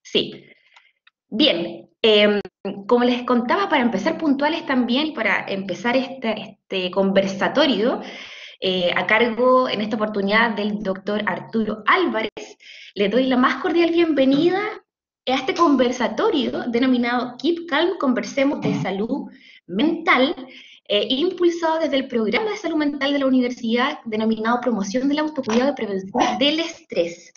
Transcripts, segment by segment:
Sí. Bien, como les contaba, para empezar puntuales también, para empezar este conversatorio, a cargo en esta oportunidad del doctor Arturo Álvarez, le doy la más cordial bienvenida a este conversatorio denominado Keep Calm, conversemos de salud mental, impulsado desde el programa de salud mental de la universidad denominado Promoción del Autocuidado y Prevención del Estrés.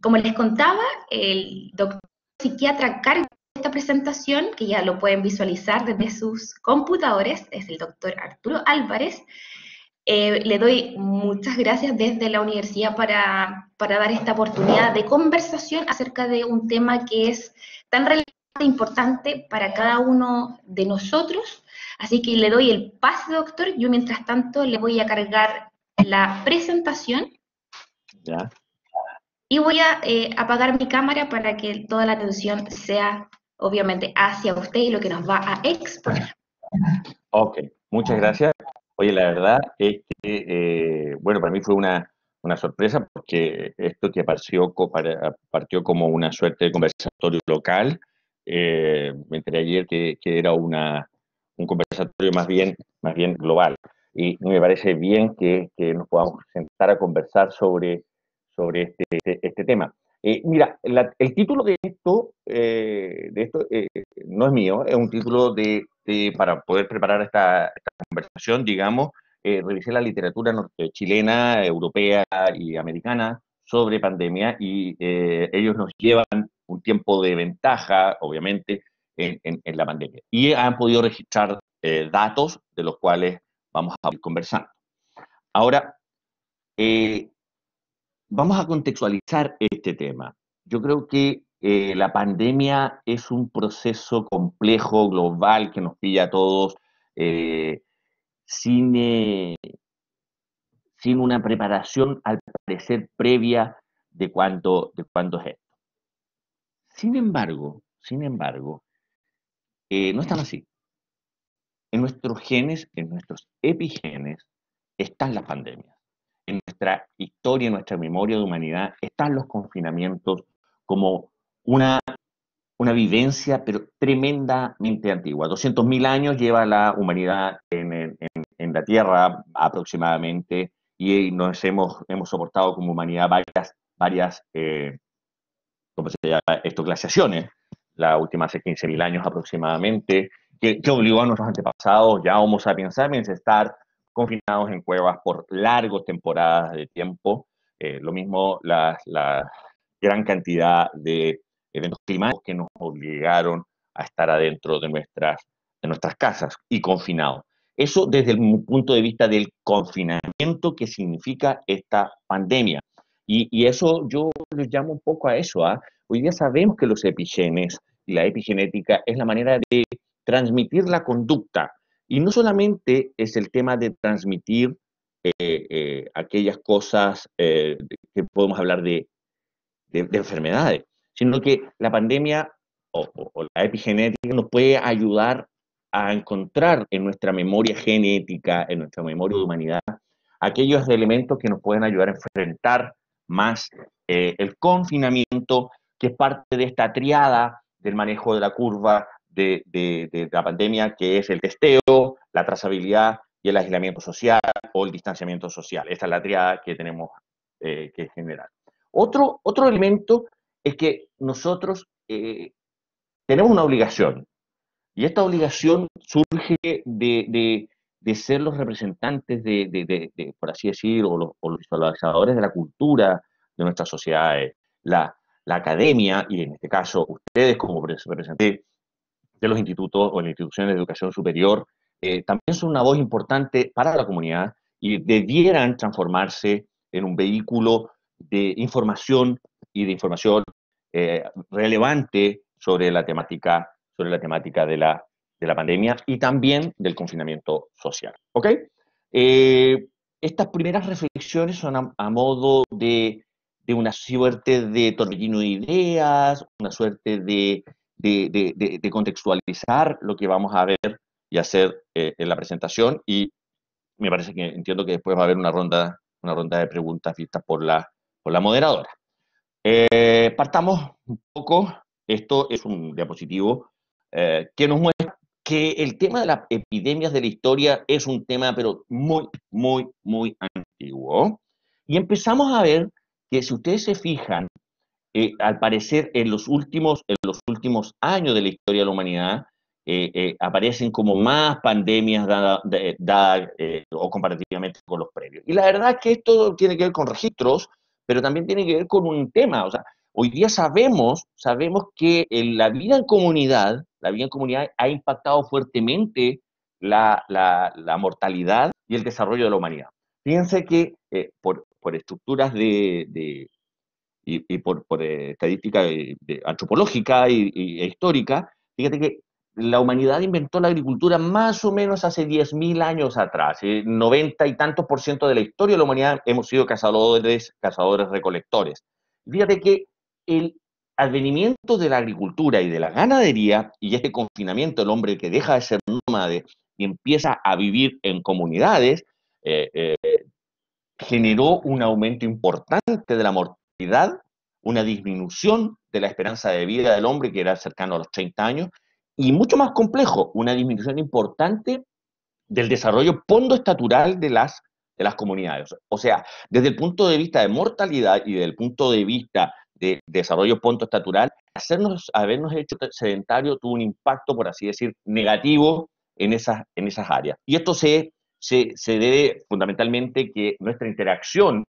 Como les contaba, el doctor psiquiatra a cargo de esta presentación, que ya lo pueden visualizar desde sus computadores, es el doctor Arturo Álvarez. Le doy muchas gracias desde la universidad para dar esta oportunidad de conversación acerca de un tema que es tan relevante e importante para cada uno de nosotros. Así que le doy el pase, doctor. Yo, mientras tanto, le voy a cargar la presentación ¿Ya? y voy a apagar mi cámara para que toda la atención sea, obviamente, hacia usted y lo que nos va a exponer. Ok, muchas gracias. Oye, la verdad es que, bueno, para mí fue una sorpresa porque esto que partió como una suerte de conversatorio local, me enteré ayer que era un conversatorio más bien global. Y me parece bien que nos podamos sentar a conversar sobre este tema. Mira, el título de esto no es mío, es un título para poder preparar esta conversación, digamos, revisé la literatura chilena, europea y americana sobre pandemia y ellos nos llevan un tiempo de ventaja, obviamente, en la pandemia. Y han podido registrar datos de los cuales vamos a ir conversando. Ahora, eh, vamos a contextualizar este tema. Yo creo que la pandemia es un proceso complejo, global, que nos pilla a todos eh, sin, sin una preparación, al parecer, previa de cuánto es esto. Sin embargo, no es tan así. En nuestros genes, en nuestros epigenes, están las pandemias. En nuestra historia, en nuestra memoria de humanidad, están los confinamientos como una, una vivencia, pero tremendamente antigua. 200.000 años lleva la humanidad en la Tierra aproximadamente y hemos soportado como humanidad varias ¿cómo se llama esto? Glaciaciones, la última hace 15.000 años aproximadamente, que obligó a nuestros antepasados, ya Homo sapiens sapiens, a estar confinados en cuevas por largas temporadas de tiempo. Lo mismo la gran cantidad de eventos climáticos que nos obligaron a estar adentro de nuestras casas y confinados. Eso desde el punto de vista del confinamiento que significa esta pandemia. Y eso yo lo llamo un poco a eso. Hoy día sabemos que los epigenes y la epigenética es la manera de transmitir la conducta. Y no solamente es el tema de transmitir aquellas cosas que podemos hablar de enfermedades, sino que la pandemia o la epigenética nos puede ayudar a encontrar en nuestra memoria genética, en nuestra memoria de humanidad, aquellos elementos que nos pueden ayudar a enfrentar más el confinamiento, que es parte de esta triada del manejo de la curva de la pandemia, que es el testeo, la trazabilidad y el aislamiento social o el distanciamiento social. Esta es la triada que tenemos que generar. Otro elemento es que nosotros tenemos una obligación, y esta obligación surge de ser los representantes por así decir, o los visualizadores de la cultura de nuestras sociedades, la academia, y en este caso ustedes como representantes de los institutos o las instituciones de educación superior, también son una voz importante para la comunidad y debieran transformarse en un vehículo de información y de información relevante sobre la temática de la pandemia y también del confinamiento social. ¿Ok? Eh, Estas primeras reflexiones son a modo de una suerte de torbellino de ideas, una suerte de contextualizar lo que vamos a ver y hacer en la presentación, y entiendo que después va a haber una ronda de preguntas vistas por la moderadora. Partamos un poco, esto es un diapositivo que nos muestra que el tema de las epidemias de la historia es un tema, pero muy, muy, muy antiguo. Y empezamos a ver que si ustedes se fijan, al parecer en los últimos años de la historia de la humanidad, aparecen como más pandemias o comparativamente con los previos. Y la verdad es que esto tiene que ver con registros, pero también tiene que ver con un tema. O sea, hoy día sabemos que la vida en comunidad ha impactado fuertemente la mortalidad y el desarrollo de la humanidad. Fíjense que por estructuras y por estadística antropológica e histórica, fíjate que la humanidad inventó la agricultura más o menos hace 10.000 años atrás. 90 y tantos por ciento de la historia de la humanidad hemos sido cazadores recolectores. Fíjate que el advenimiento de la agricultura y de la ganadería y este confinamiento del hombre que deja de ser nómade y empieza a vivir en comunidades, eh, eh, generó un aumento importante de la mortalidad, una disminución de la esperanza de vida del hombre, que era cercano a los 30 años, y mucho más complejo, una disminución importante del desarrollo pondoestatural de las comunidades. O sea, desde el punto de vista de mortalidad y desde el punto de vista de desarrollo pontoestatural, habernos hecho sedentario tuvo un impacto, por así decir, negativo en esas áreas. Y esto se debe fundamentalmente que nuestra interacción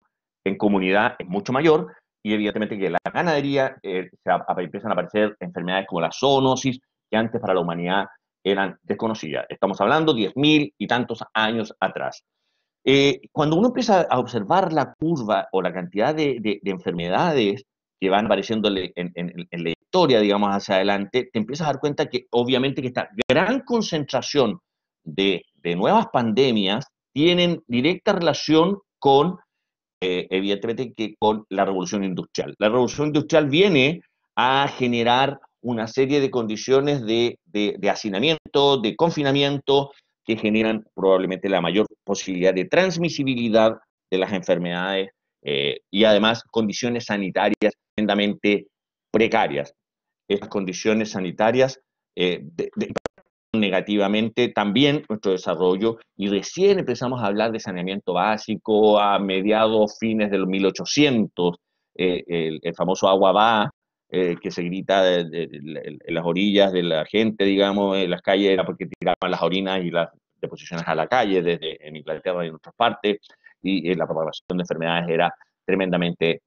en comunidad es mucho mayor y evidentemente que la ganadería empiezan a aparecer enfermedades como la zoonosis, que antes para la humanidad eran desconocidas. Estamos hablando 10.000 y tantos años atrás. Cuando uno empieza a observar la curva o la cantidad de enfermedades que van apareciendo en la historia, digamos, hacia adelante, te empiezas a dar cuenta que obviamente que esta gran concentración de nuevas pandemias tienen directa relación con, evidentemente, con la revolución industrial. La revolución industrial viene a generar una serie de condiciones de hacinamiento, de confinamiento, que generan probablemente la mayor posibilidad de transmisibilidad de las enfermedades y además condiciones sanitarias tremendamente precarias. Estas condiciones sanitarias negativamente también nuestro desarrollo y recién empezamos a hablar de saneamiento básico a mediados, fines de los 1800, el famoso agua va, que se grita en las orillas de la gente, digamos, en las calles, era porque tiraban las orinas y las deposiciones a la calle desde en Inglaterra y en otras partes, y la propagación de enfermedades era tremendamente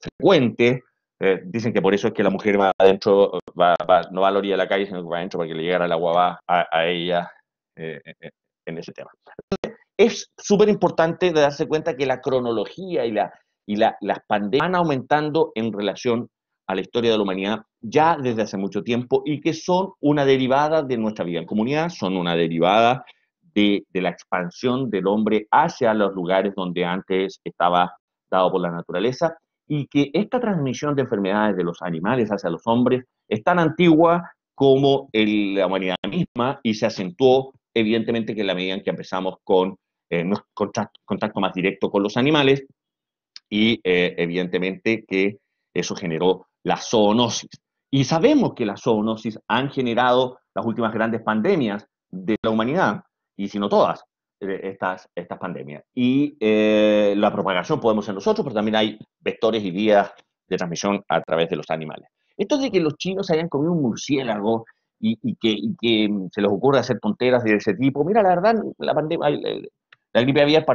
frecuente. Dicen que por eso es que la mujer va adentro, no va a la orilla de la calle, sino que va adentro para que le llegara el agua va a ella en ese tema. Es súper importante darse cuenta que la cronología y las pandemias van aumentando en relación a la historia de la humanidad ya desde hace mucho tiempo y que son una derivada de nuestra vida en comunidad, son una derivada de la expansión del hombre hacia los lugares donde antes estaba dado por la naturaleza y que esta transmisión de enfermedades de los animales hacia los hombres es tan antigua como la humanidad misma y se acentuó evidentemente que en la medida en que empezamos con contacto más directo con los animales y evidentemente que eso generó la zoonosis. Y sabemos que las zoonosis han generado las últimas grandes pandemias de la humanidad, y si no todas, estas pandemias. Y la propagación podemos ser nosotros, pero también hay vectores y vías de transmisión a través de los animales. Esto de que los chinos hayan comido un murciélago y que se les ocurra hacer tonteras de ese tipo, mira, la verdad, la gripe aviar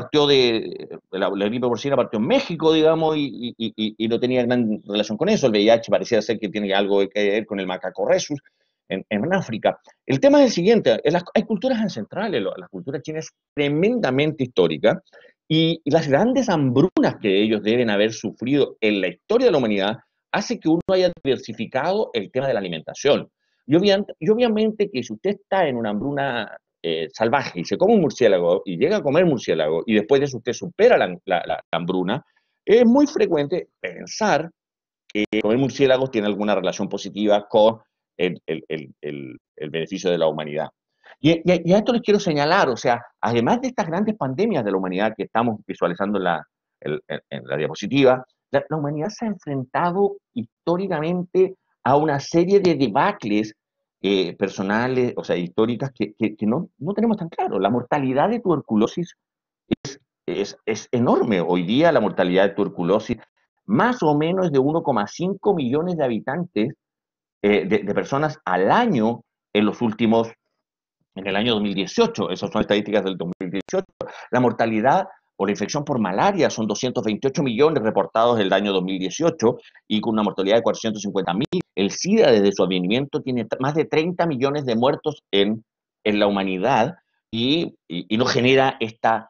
la gripe porcina partió en México, digamos, y no tenía gran relación con eso. El VIH parecía ser que tiene algo que ver con el macaco rhesus en África. El tema es el siguiente, hay culturas ancestrales, la cultura china es tremendamente histórica, y las grandes hambrunas que ellos deben haber sufrido en la historia de la humanidad hace que uno haya diversificado el tema de la alimentación. Y obviamente que si usted está en una hambruna salvaje y se come un murciélago y llega a comer murciélago y después de eso usted supera la hambruna, es muy frecuente pensar que comer murciélagos tiene alguna relación positiva con el beneficio de la humanidad. Y a esto les quiero señalar, o sea, además de estas grandes pandemias de la humanidad que estamos visualizando en la diapositiva, La humanidad se ha enfrentado históricamente a una serie de debacles personales, o sea, históricas, que no tenemos tan claro. La mortalidad de tuberculosis es enorme. Hoy día la mortalidad de tuberculosis más o menos es de 1,5 millones de habitantes, de personas al año en los últimos, en el año 2018. Esas son estadísticas del 2018. La mortalidad o la infección por malaria son 228 millones reportados en el año 2018 y con una mortalidad de 450.000. El SIDA desde su advenimiento tiene más de 30 millones de muertos en la humanidad y nos genera esta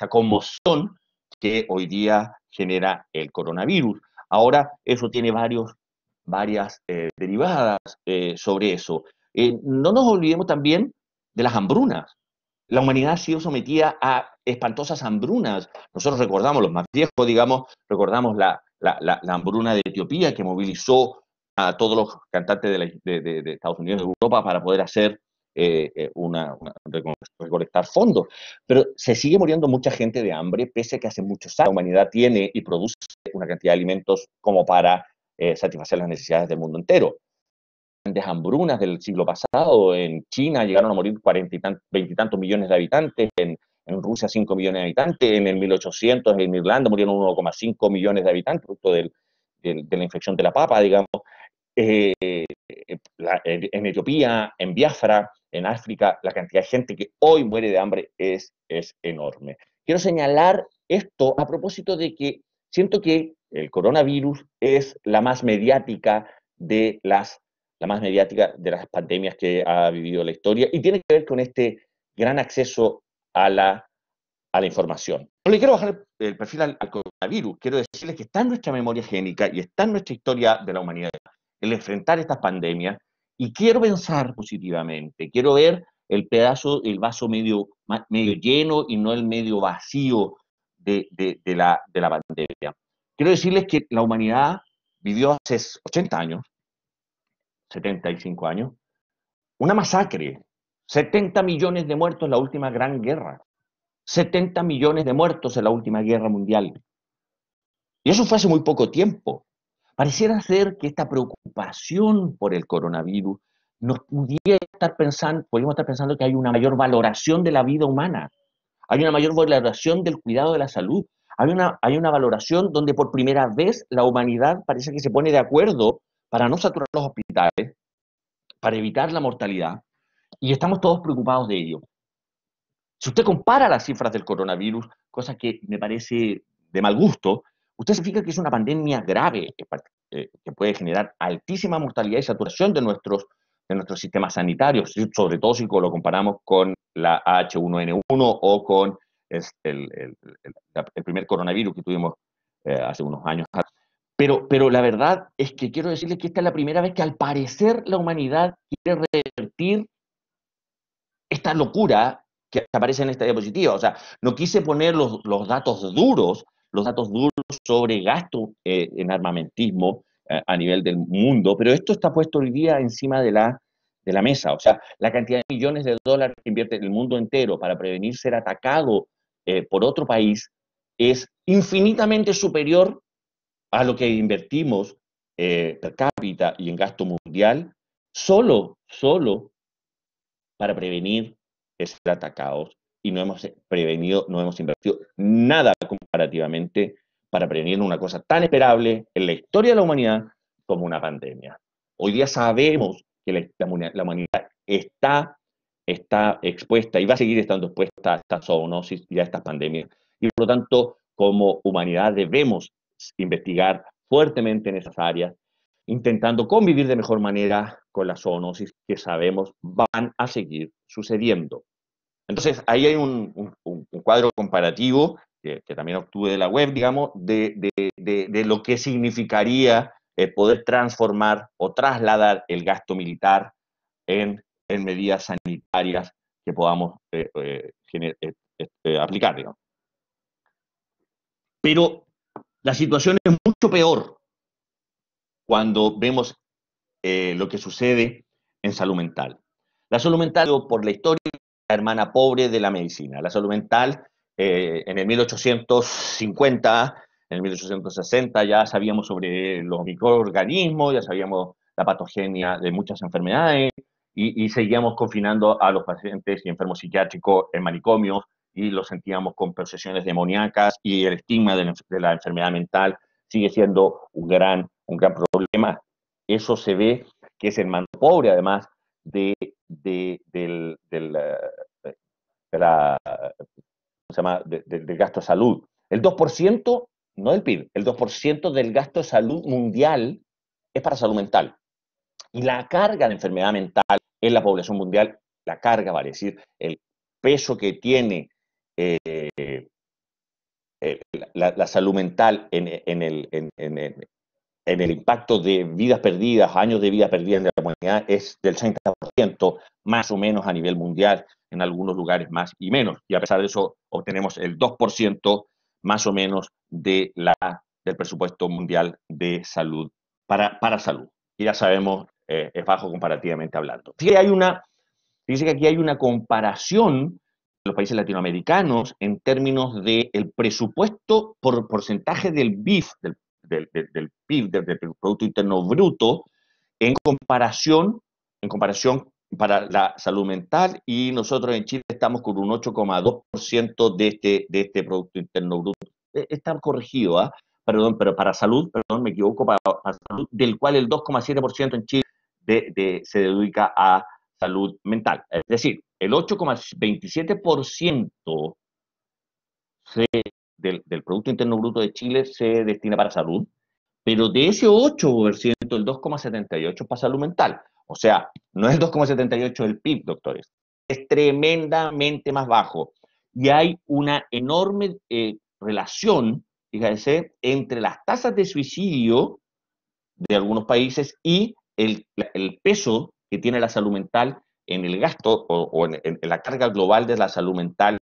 conmoción que hoy día genera el coronavirus. Ahora, eso tiene varias derivadas sobre eso. No nos olvidemos también de las hambrunas. La humanidad ha sido sometida a espantosas hambrunas. Nosotros recordamos, los más viejos, digamos, recordamos la hambruna de Etiopía que movilizó a todos los cantantes de Estados Unidos, de Europa, para poder hacer recolectar fondos. Pero se sigue muriendo mucha gente de hambre, pese a que hace muchos años la humanidad tiene y produce una cantidad de alimentos como para satisfacer las necesidades del mundo entero. Grandes hambrunas del siglo pasado, en China llegaron a morir 20 y tantos millones de habitantes, en Rusia 5 millones de habitantes, en el 1800 en Irlanda murieron 1,5 millones de habitantes, producto de la infección de la papa, digamos. Eh, en Etiopía, en Biafra, en África, la cantidad de gente que hoy muere de hambre es enorme. Quiero señalar esto a propósito de que siento que el coronavirus es la más mediática de las pandemias que ha vivido la historia y tiene que ver con este gran acceso a la información. No le quiero bajar el perfil al coronavirus, quiero decirles que está en nuestra memoria génica y está en nuestra historia de la humanidad el enfrentar estas pandemias, y quiero pensar positivamente, quiero ver el vaso medio lleno y no el medio vacío de la pandemia. Quiero decirles que la humanidad vivió hace 80 años, 75 años, una masacre, 70 millones de muertos en la última gran guerra, 70 millones de muertos en la última guerra mundial. Y eso fue hace muy poco tiempo. Pareciera ser que esta preocupación por el coronavirus podríamos estar pensando que hay una mayor valoración de la vida humana, hay una mayor valoración del cuidado de la salud, hay una valoración donde por primera vez la humanidad parece que se pone de acuerdo para no saturar los hospitales, para evitar la mortalidad, y estamos todos preocupados de ello. Si usted compara las cifras del coronavirus, cosa que me parece de mal gusto, usted se fija que es una pandemia grave que puede generar altísima mortalidad y saturación de nuestros sistemas sanitarios, sobre todo si lo comparamos con la H1N1 o con el primer coronavirus que tuvimos hace unos años. Pero la verdad es que quiero decirles que esta es la primera vez que al parecer la humanidad quiere revertir esta locura que aparece en esta diapositiva. O sea, no quise poner los datos duros sobre gasto en armamentismo a nivel del mundo, pero esto está puesto hoy día encima de la mesa. O sea, la cantidad de millones de dólares que invierte el mundo entero para prevenir ser atacado por otro país es infinitamente superior a lo que invertimos per cápita y en gasto mundial solo para prevenir ser atacados, y no hemos prevenido, no hemos invertido nada comparativamente para prevenir una cosa tan esperable en la historia de la humanidad como una pandemia. Hoy día sabemos que la humanidad está expuesta y va a seguir estando expuesta a esta zoonosis y a estas pandemias. Y por lo tanto, como humanidad debemos investigar fuertemente en esas áreas, intentando convivir de mejor manera con las zoonosis que sabemos van a seguir sucediendo. Entonces, ahí hay un cuadro comparativo que también obtuve de la web, digamos, de lo que significaría poder transformar o trasladar el gasto militar en medidas sanitarias que podamos aplicar, digamos. Pero la situación es mucho peor cuando vemos lo que sucede en salud mental. La salud mental, por la historia, es la hermana pobre de la medicina. La salud mental, en el 1850, En el 1860 ya sabíamos sobre los microorganismos, ya sabíamos la patogenia de muchas enfermedades y seguíamos confinando a los pacientes y enfermos psiquiátricos en manicomios y los sentíamos con posesiones demoníacas y el estigma de la enfermedad mental sigue siendo un gran problema. Eso se ve que es el mando pobre, además del, de la, se llama? Del gasto de salud. El 2%, no del PIB, el 2% del gasto de salud mundial es para salud mental. Y la carga de enfermedad mental en la población mundial, la carga, vale decir, el peso que tiene eh, la salud mental en el impacto de vidas perdidas, años de vida perdida en la humanidad, es del 30%, más o menos a nivel mundial, en algunos lugares más y menos. Y a pesar de eso, obtenemos el 2% más o menos del presupuesto mundial de salud para salud. Y ya sabemos, es bajo comparativamente hablando. Fíjese que aquí hay una comparación de los países latinoamericanos en términos del presupuesto por porcentaje del BIF, del PIB, del Producto Interno Bruto, en comparación para la salud mental, y nosotros en Chile estamos con un 8,2% de este Producto Interno Bruto. Está corregido, ¿eh? Perdón, pero para salud, perdón, me equivoco, para salud, del cual el 2,7% en Chile se dedica a salud mental. Es decir, el 8,27% del Producto Interno Bruto de Chile se destina para salud, pero de ese 8%, el 2,78% es para salud mental. O sea, no es el 2,78% del PIB, doctores. Es tremendamente más bajo. Y hay una enorme relación, fíjense, entre las tasas de suicidio de algunos países y el peso que tiene la salud mental en el gasto o en la carga global de la salud mental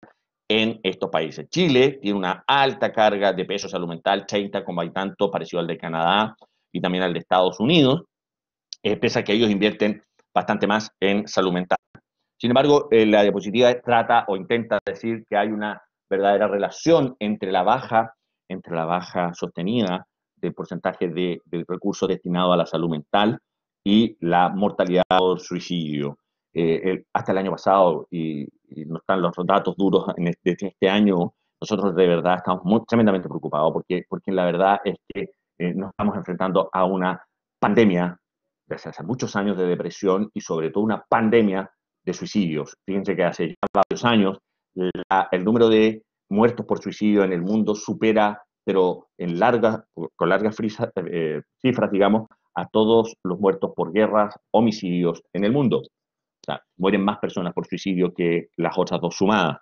en estos países. Chile tiene una alta carga de peso salud mental, 30 como hay tanto, parecido al de Canadá y también al de Estados Unidos, pese a que ellos invierten bastante más en salud mental. Sin embargo, la diapositiva trata o intenta decir que hay una verdadera relación entre la baja sostenida del porcentaje de recursos destinados a la salud mental y la mortalidad por suicidio. Hasta el año pasado, y no están los datos duros desde este año, nosotros de verdad estamos tremendamente preocupados porque la verdad es que nos estamos enfrentando a una pandemia desde hace muchos años de depresión y sobre todo una pandemia de suicidios. Fíjense que hace ya varios años el número de muertos por suicidio en el mundo supera, pero con largas cifras, digamos, a todos los muertos por guerras, homicidios en el mundo. O sea, mueren más personas por suicidio que las otras dos sumadas.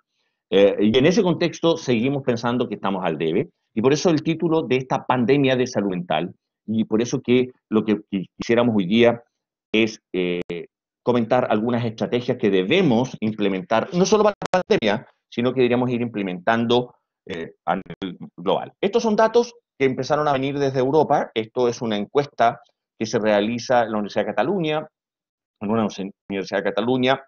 Y en ese contexto seguimos pensando que estamos al debe, y por eso el título de esta pandemia de salud mental, y por eso que lo que quisiéramos hoy día es comentar algunas estrategias que debemos implementar, no solo para la pandemia, sino que deberíamos ir implementando a nivel global. Estos son datos que empezaron a venir desde Europa. Esto es una encuesta que se realiza en la Universidad de Cataluña, en una Universidad de Cataluña,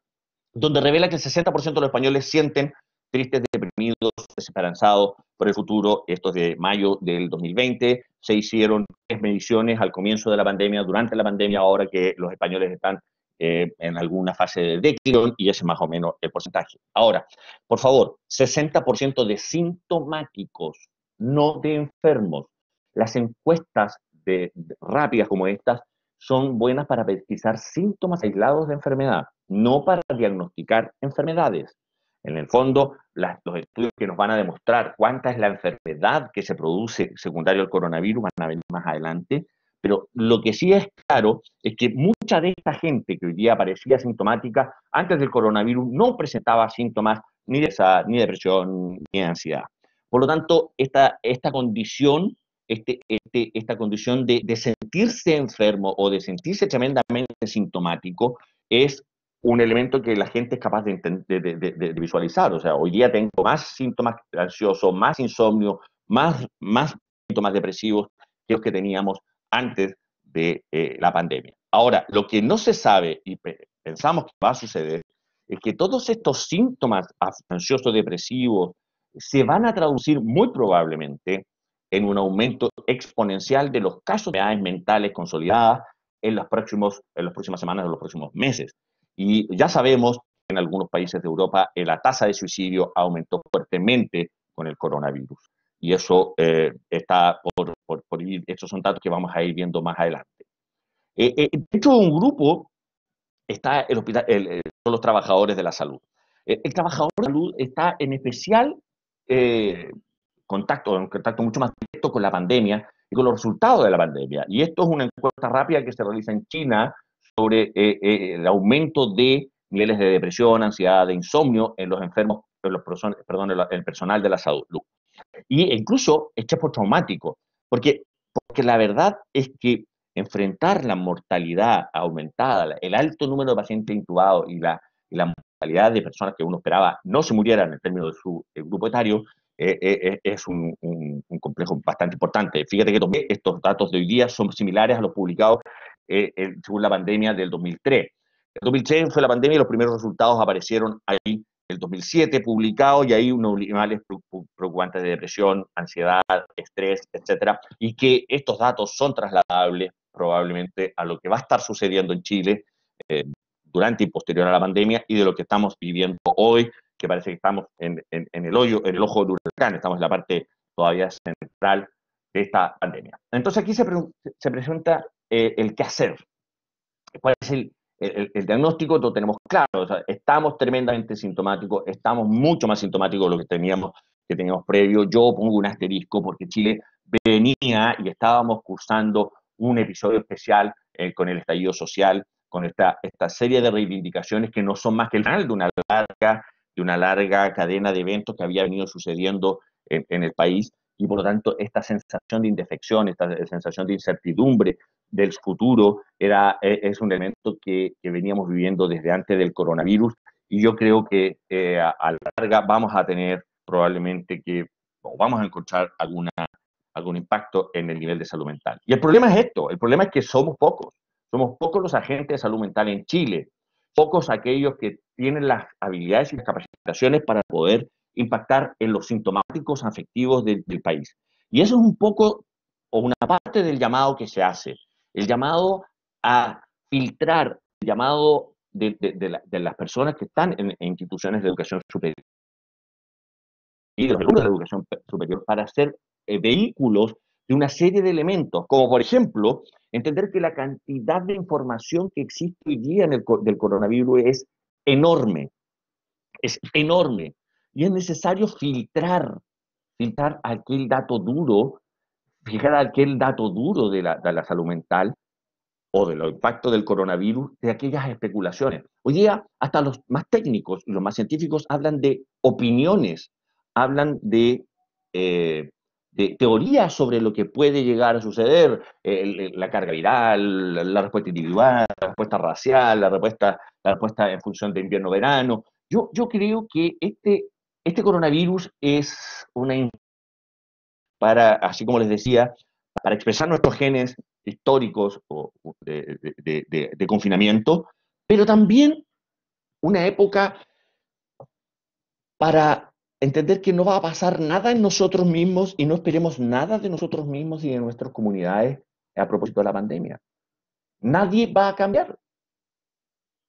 donde revela que el 60% de los españoles sienten tristes, deprimidos, desesperanzados por el futuro. Esto es de mayo del 2020. Se hicieron 3 mediciones al comienzo de la pandemia, durante la pandemia, ahora que los españoles están en alguna fase de declive, y ese es más o menos el porcentaje. Ahora, por favor, 60% de sintomáticos, no de enfermos. Las encuestas rápidas como estas son buenas para pesquisar síntomas aislados de enfermedad, no para diagnosticar enfermedades. En el fondo, los estudios que nos van a demostrar cuánta es la enfermedad que se produce secundario al coronavirus van a venir más adelante, pero lo que sí es claro es que mucha de esta gente que hoy día parecía sintomática antes del coronavirus no presentaba síntomas ni ni de depresión ni de ansiedad. Por lo tanto, esta condición esta condición de sentirse enfermo o de sentirse tremendamente sintomático es un elemento que la gente es capaz de visualizar. O sea, hoy día tengo más síntomas ansiosos, más insomnio, más síntomas depresivos que los que teníamos antes de la pandemia. Ahora, lo que no se sabe y pensamos que va a suceder es que todos estos síntomas ansiosos depresivos se van a traducir muy probablemente en un aumento exponencial de los casos de enfermedades mentales consolidadas en las próximas semanas o los próximos meses. Y ya sabemos que en algunos países de Europa la tasa de suicidio aumentó fuertemente con el coronavirus. Y eso está por ir, estos son datos que vamos a ir viendo más adelante. Dentro de un grupo está el hospital, son los trabajadores de la salud. El trabajador de la salud está en especial en contacto mucho más directo con la pandemia y con los resultados de la pandemia. Y esto es una encuesta rápida que se realiza en China sobre el aumento de niveles de depresión, ansiedad, de insomnio en los enfermos, el personal de la salud. Y incluso estrés postraumático, porque la verdad es que enfrentar la mortalidad aumentada, el alto número de pacientes intubados y la mortalidad de personas que uno esperaba no se murieran en términos de su grupo etario, es un complejo bastante importante. Fíjate que estos datos de hoy día son similares a los publicados según la pandemia del 2003. El 2003 fue la pandemia y los primeros resultados aparecieron ahí el 2007 publicado, y hay unos niveles preocupantes de depresión, ansiedad, estrés, etcétera, y que estos datos son trasladables probablemente a lo que va a estar sucediendo en Chile durante y posterior a la pandemia, y de lo que estamos viviendo hoy, que parece que estamos en el ojo del huracán, estamos en la parte todavía central de esta pandemia. Entonces aquí se presenta el qué hacer. ¿Cuál es el diagnóstico? Lo tenemos claro, o sea, estamos tremendamente sintomáticos, estamos mucho más sintomáticos de lo que teníamos previo. Yo pongo un asterisco porque Chile venía y estábamos cursando un episodio especial con el estallido social, con esta serie de reivindicaciones que no son más que el final de una larga cadena de eventos que había venido sucediendo en el país, y por lo tanto esta sensación de indefección, esta sensación de incertidumbre del futuro es un elemento que veníamos viviendo desde antes del coronavirus, y yo creo que a la larga vamos a tener probablemente o vamos a encontrar algún impacto en el nivel de salud mental. Y el problema es esto, el problema es que somos pocos los agentes de salud mental en Chile, pocos aquellos que tienen las habilidades y las capacitaciones para poder impactar en los sintomáticos afectivos del país. Y eso es un poco, o una parte del llamado que se hace, el llamado a filtrar, el llamado de las personas que están en instituciones de educación superior y de los alumnos de la educación superior para ser vehículos de una serie de elementos, como por ejemplo, entender que la cantidad de información que existe hoy día del coronavirus es enorme, y es necesario filtrar aquel dato duro, fijar aquel dato duro de la salud mental o de los impactos del coronavirus, de aquellas especulaciones. Hoy día, hasta los más técnicos y los más científicos hablan de opiniones, hablan de teorías sobre lo que puede llegar a suceder, la carga viral, la respuesta individual, la respuesta racial, la respuesta en función de invierno-verano. Yo creo que este coronavirus es así como les decía, para expresar nuestros genes históricos de confinamiento, pero también una época para entender que no va a pasar nada en nosotros mismos y no esperemos nada de nosotros mismos y de nuestras comunidades a propósito de la pandemia. Nadie va a cambiar,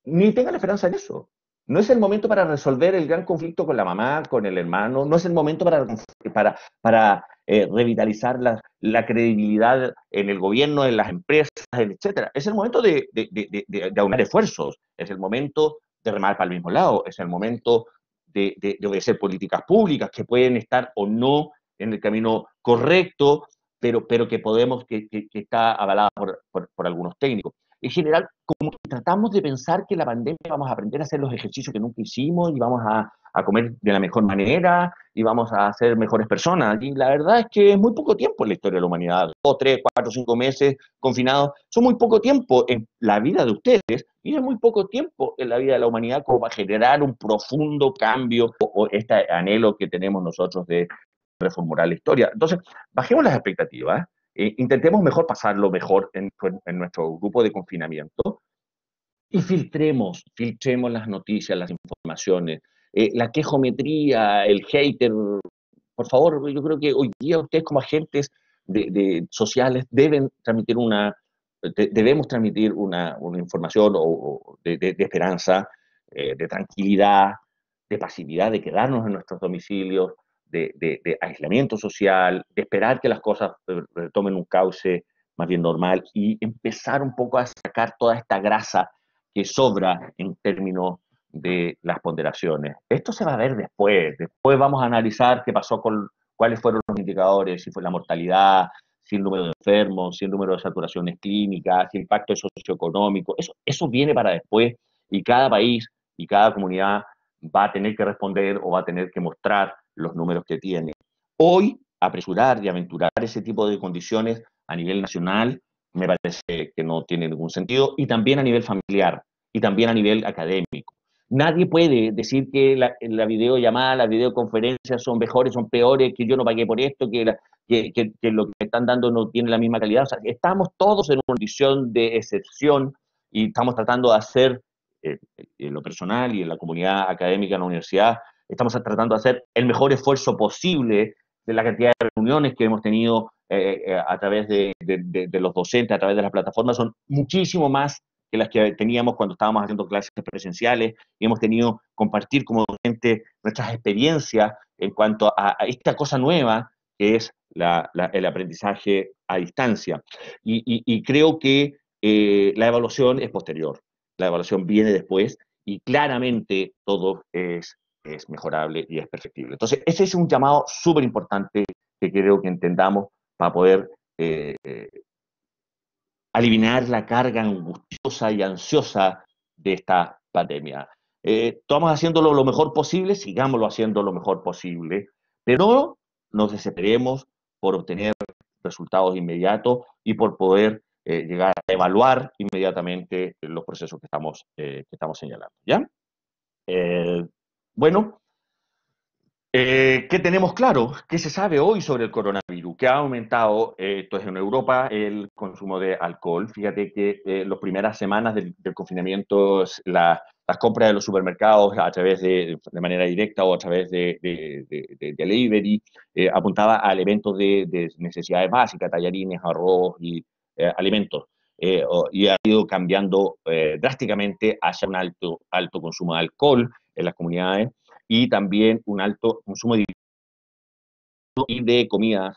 ni tengan esperanza en eso. No es el momento para resolver el gran conflicto con la mamá, con el hermano, no es el momento para revitalizar la credibilidad en el gobierno, en las empresas, etcétera. Es el momento de aunar esfuerzos, es el momento de remar para el mismo lado, es el momento de obedecer políticas públicas que pueden estar o no en el camino correcto, pero que está avalada por algunos técnicos. En general, como que tratamos de pensar que la pandemia vamos a aprender a hacer los ejercicios que nunca hicimos y vamos a comer de la mejor manera y vamos a ser mejores personas. Y la verdad es que es muy poco tiempo en la historia de la humanidad. 2, 3, 4, 5 meses confinados son muy poco tiempo en la vida de ustedes y es muy poco tiempo en la vida de la humanidad como para generar un profundo cambio o este anhelo que tenemos nosotros de reformular la historia. Entonces, bajemos las expectativas. Intentemos mejor pasarlo mejor en nuestro grupo de confinamiento y filtremos las noticias, las informaciones, la quejometría, el hater por favor, yo creo que hoy día ustedes como agentes sociales deben transmitir debemos transmitir una información de esperanza, de tranquilidad, de pasividad, de quedarnos en nuestros domicilios, de aislamiento social, de esperar que las cosas tomen un cauce más bien normal y empezar un poco a sacar toda esta grasa que sobra en términos de las ponderaciones. Esto se va a ver después. Después vamos a analizar qué pasó con cuáles fueron los indicadores, si fue la mortalidad, si el número de enfermos, si el número de saturaciones clínicas, si el impacto socioeconómico. Eso viene para después y cada país y cada comunidad va a tener que responder o va a tener que mostrar los números que tiene. Hoy, apresurar y aventurar ese tipo de condiciones a nivel nacional me parece que no tiene ningún sentido y también a nivel familiar y también a nivel académico. Nadie puede decir que la videollamada, las videoconferencias son mejores, son peores, que yo no pagué por esto, que lo que me están dando no tiene la misma calidad. O sea, estamos todos en una condición de excepción y estamos tratando de hacer, en lo personal y en la comunidad académica en la universidad, estamos tratando de hacer el mejor esfuerzo posible de la cantidad de reuniones que hemos tenido a través de los docentes, a través de las plataformas, son muchísimo más que las que teníamos cuando estábamos haciendo clases presenciales y hemos tenido compartir como docente nuestras experiencias en cuanto a esta cosa nueva que es el aprendizaje a distancia. Y creo que la evaluación es posterior, la evaluación viene después y claramente todo es mejorable y es perfectible. Entonces, ese es un llamado súper importante que creo que entendamos para poder eh, aliviar la carga angustiosa y ansiosa de esta pandemia. Estamos haciéndolo lo mejor posible, sigámoslo haciendo lo mejor posible, pero no nos desesperemos por obtener resultados inmediatos y por poder llegar a evaluar inmediatamente los procesos que estamos señalando. ¿Ya? Eh, bueno, ¿qué tenemos claro? ¿Qué se sabe hoy sobre el coronavirus? Que ha aumentado, esto es en Europa, el consumo de alcohol. Fíjate que las primeras semanas del confinamiento, las compras de los supermercados a través de manera directa o a través de delivery, apuntaba a elementos de necesidades básicas, tallarines, arroz y alimentos. Y ha ido cambiando drásticamente hacia un alto consumo de alcohol en las comunidades y también un alto consumo de comidas,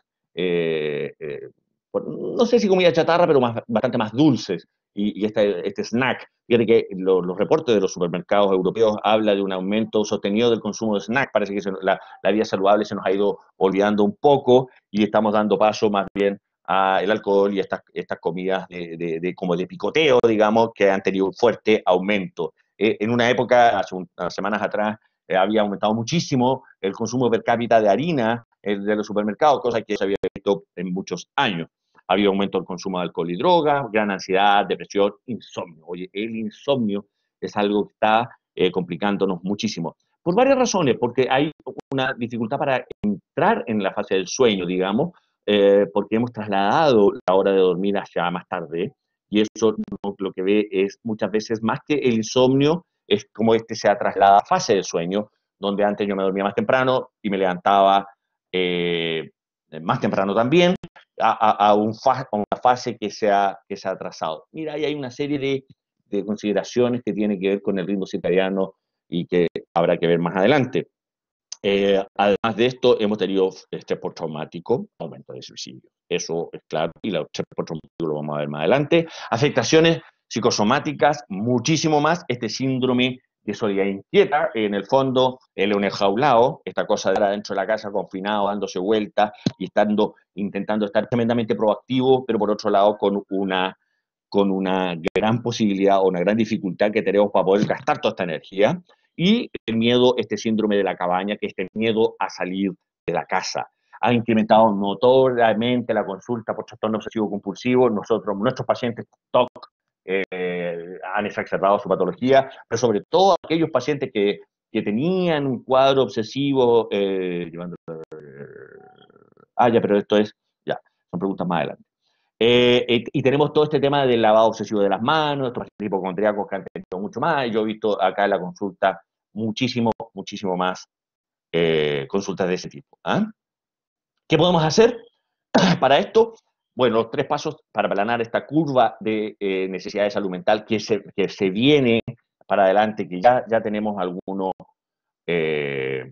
no sé si comida chatarra, pero bastante más dulces. Y este snack, fíjate que los reportes de los supermercados europeos hablan de un aumento sostenido del consumo de snack. Parece que la vida saludable se nos ha ido olvidando un poco y estamos dando paso más bien al alcohol y estas comidas como de picoteo, digamos, que han tenido un fuerte aumento. En una época, hace unas semanas atrás, había aumentado muchísimo el consumo per cápita de harina de los supermercados, cosa que se había visto en muchos años. Había aumento del consumo de alcohol y drogas, gran ansiedad, depresión, insomnio. Oye, el insomnio es algo que está complicándonos muchísimo. Por varias razones, porque hay una dificultad para entrar en la fase del sueño, digamos, porque hemos trasladado la hora de dormir hacia más tarde, y eso lo que ve es muchas veces más que el insomnio, es como se ha trasladado a fase del sueño, donde antes yo me dormía más temprano y me levantaba más temprano también, a una fase que se ha atrasado. Mira, ahí hay una serie de consideraciones que tienen que ver con el ritmo circadiano y que habrá que ver más adelante. Además de esto, hemos tenido estrés postraumático, aumento de suicidio. Eso es claro, y el estrés postraumático lo vamos a ver más adelante. Afectaciones psicosomáticas, muchísimo más. Este síndrome de soledad inquieta, en el fondo, el enjaulado, esta cosa de estar dentro de la casa confinado, dándose vueltas y intentando estar tremendamente proactivo, pero por otro lado con una gran posibilidad o una gran dificultad que tenemos para poder gastar toda esta energía. Y el miedo, este síndrome de la cabaña, que es el miedo a salir de la casa. Ha incrementado notoriamente la consulta por trastorno obsesivo compulsivo. Nuestros pacientes TOC han exacerbado su patología, pero sobre todo aquellos pacientes que tenían un cuadro obsesivo, ya, pero ya, son preguntas más adelante. Y tenemos todo este tema del lavado obsesivo de las manos, estos hipocondríacos que han tenido mucho más. Yo he visto acá en la consulta muchísimo más consultas de ese tipo. ¿Ah? ¿Qué podemos hacer para esto? Bueno, los 3 pasos para aplanar esta curva de necesidad de salud mental que se viene para adelante, que ya tenemos eh,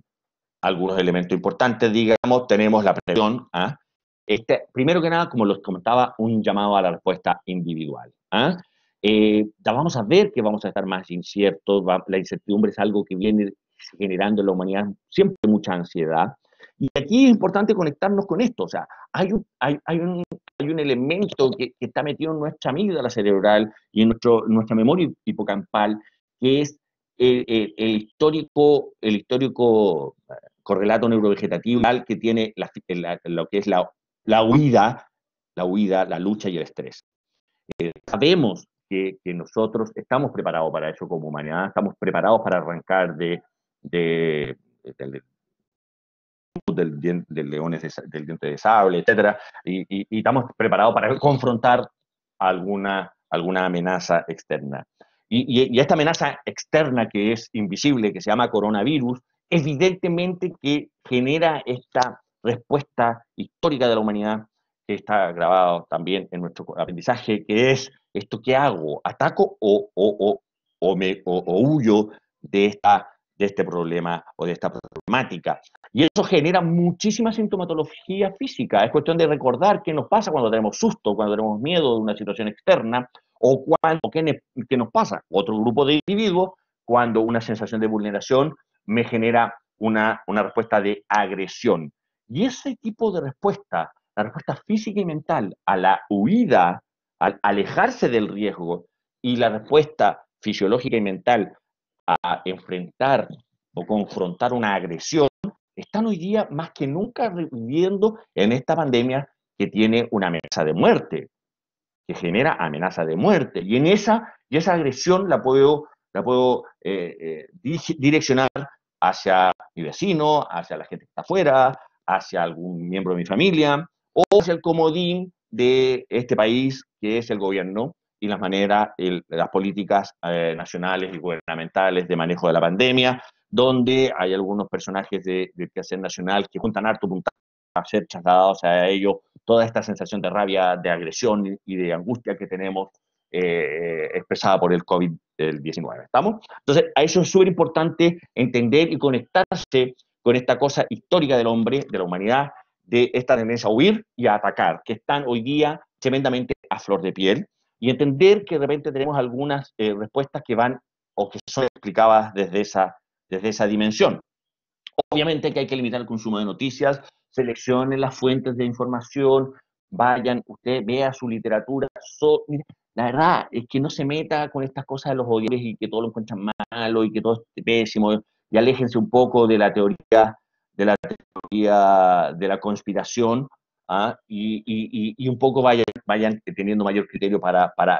algunos elementos importantes, digamos, tenemos la presión. ¿Ah? Primero que nada, como les comentaba, un llamado a la respuesta individual. ¿Ah? Ya vamos a ver que vamos a estar más inciertos, la incertidumbre es algo que viene generando en la humanidad siempre mucha ansiedad. Y aquí es importante conectarnos con esto, o sea, hay un elemento que está metido en nuestra amígdala cerebral y en nuestra memoria hipocampal, que es el histórico correlato neurovegetativo que tiene lo que es la huida, la lucha y el estrés. Sabemos que nosotros estamos preparados para eso como humanidad, estamos preparados para arrancar de, del, del diente de sable, etcétera, y estamos preparados para confrontar alguna amenaza externa. Y esta amenaza externa que es invisible, que se llama coronavirus, evidentemente que genera esta respuesta histórica de la humanidad, que está grabado también en nuestro aprendizaje, que es esto: ¿qué hago? ¿Ataco o huyo de este problema o de esta problemática? Y eso genera muchísima sintomatología física. Es cuestión de recordar qué nos pasa cuando tenemos susto, cuando tenemos miedo de una situación externa, o qué nos pasa otro grupo de individuos cuando una sensación de vulneración me genera una respuesta de agresión. Y ese tipo de respuesta, la respuesta física y mental a la huida, al alejarse del riesgo, y la respuesta fisiológica y mental a enfrentar o confrontar una agresión, están hoy día más que nunca viviendo en esta pandemia que tiene una amenaza de muerte, que genera amenaza de muerte. Y esa agresión la puedo direccionar hacia mi vecino, hacia la gente que está afuera, hacia algún miembro de mi familia, o hacia el comodín de este país, que es el gobierno, y las políticas nacionales y gubernamentales de manejo de la pandemia, donde hay algunos personajes del quehacer nacional que juntan harto puntaje a ser trasladados a ellos toda esta sensación de rabia, de agresión y de angustia que tenemos expresada por el COVID-19. ¿Estamos? Entonces, a eso es súper importante entender y conectarse con esta cosa histórica del hombre, de la humanidad, de esta tendencia a huir y a atacar, que están hoy día tremendamente a flor de piel, y entender que de repente tenemos algunas respuestas que van o que son explicadas desde esa dimensión. Obviamente que hay que limitar el consumo de noticias, seleccionen las fuentes de información, vayan, usted vea su literatura. La verdad es que no se meta con estas cosas de los odiadores y que todo lo encuentran malo y que todo es pésimo, y aléjense un poco de la teoría de la conspiración. ¿Ah? Y un poco vayan teniendo mayor criterio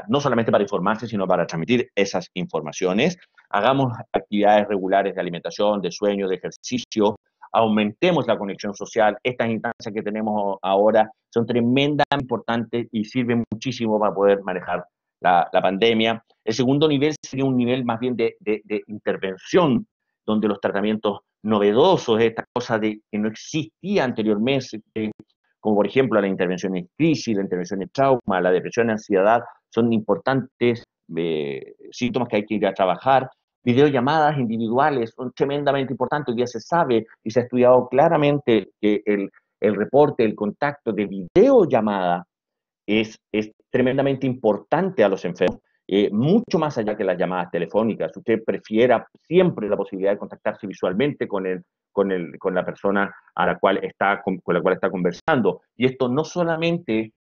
no solamente para informarse, sino para transmitir esas informaciones. Hagamos actividades regulares de alimentación, de sueño, de ejercicio, aumentemos la conexión social. Estas instancias que tenemos ahora son tremendamente importantes y sirven muchísimo para poder manejar la pandemia. El segundo nivel sería un nivel más bien de intervención, donde los tratamientos novedosos, esta cosa que no existía anteriormente, como por ejemplo la intervención en crisis, la intervención en trauma, la depresión, la ansiedad, son importantes síntomas que hay que ir a trabajar. Videollamadas individuales son tremendamente importantes. Hoy día se sabe y se ha estudiado claramente que el reporte, el contacto de videollamada es tremendamente importante a los enfermos, mucho más allá que las llamadas telefónicas. Usted prefiera siempre la posibilidad de contactarse visualmente con la persona con la cual está conversando. Y esto no solamente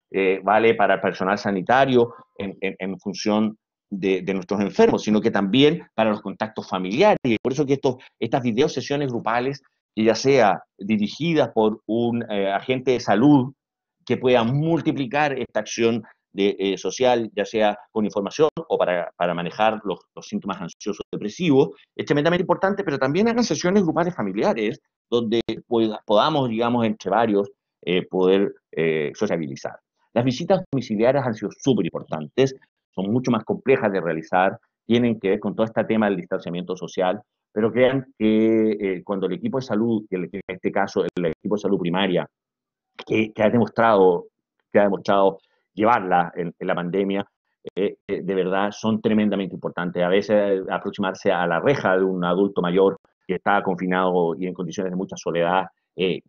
vale para el personal sanitario en función de nuestros enfermos, sino que también para los contactos familiares. Y por eso que estas videosesiones grupales, que ya sea dirigidas por un agente de salud, que pueda multiplicar esta acción social, ya sea con información o para manejar los síntomas ansiosos depresivos, es tremendamente importante, pero también hagan sesiones grupales familiares donde podamos, digamos, entre varios, poder sociabilizar. Las visitas domiciliarias han sido súper importantes, son mucho más complejas de realizar, tienen que ver con todo este tema del distanciamiento social, pero crean que cuando el equipo de salud, en este caso el equipo de salud primaria, que ha demostrado, que ha demostrado llevarla en la pandemia, de verdad son tremendamente importantes. A veces aproximarse a la reja de un adulto mayor que está confinado y en condiciones de mucha soledad es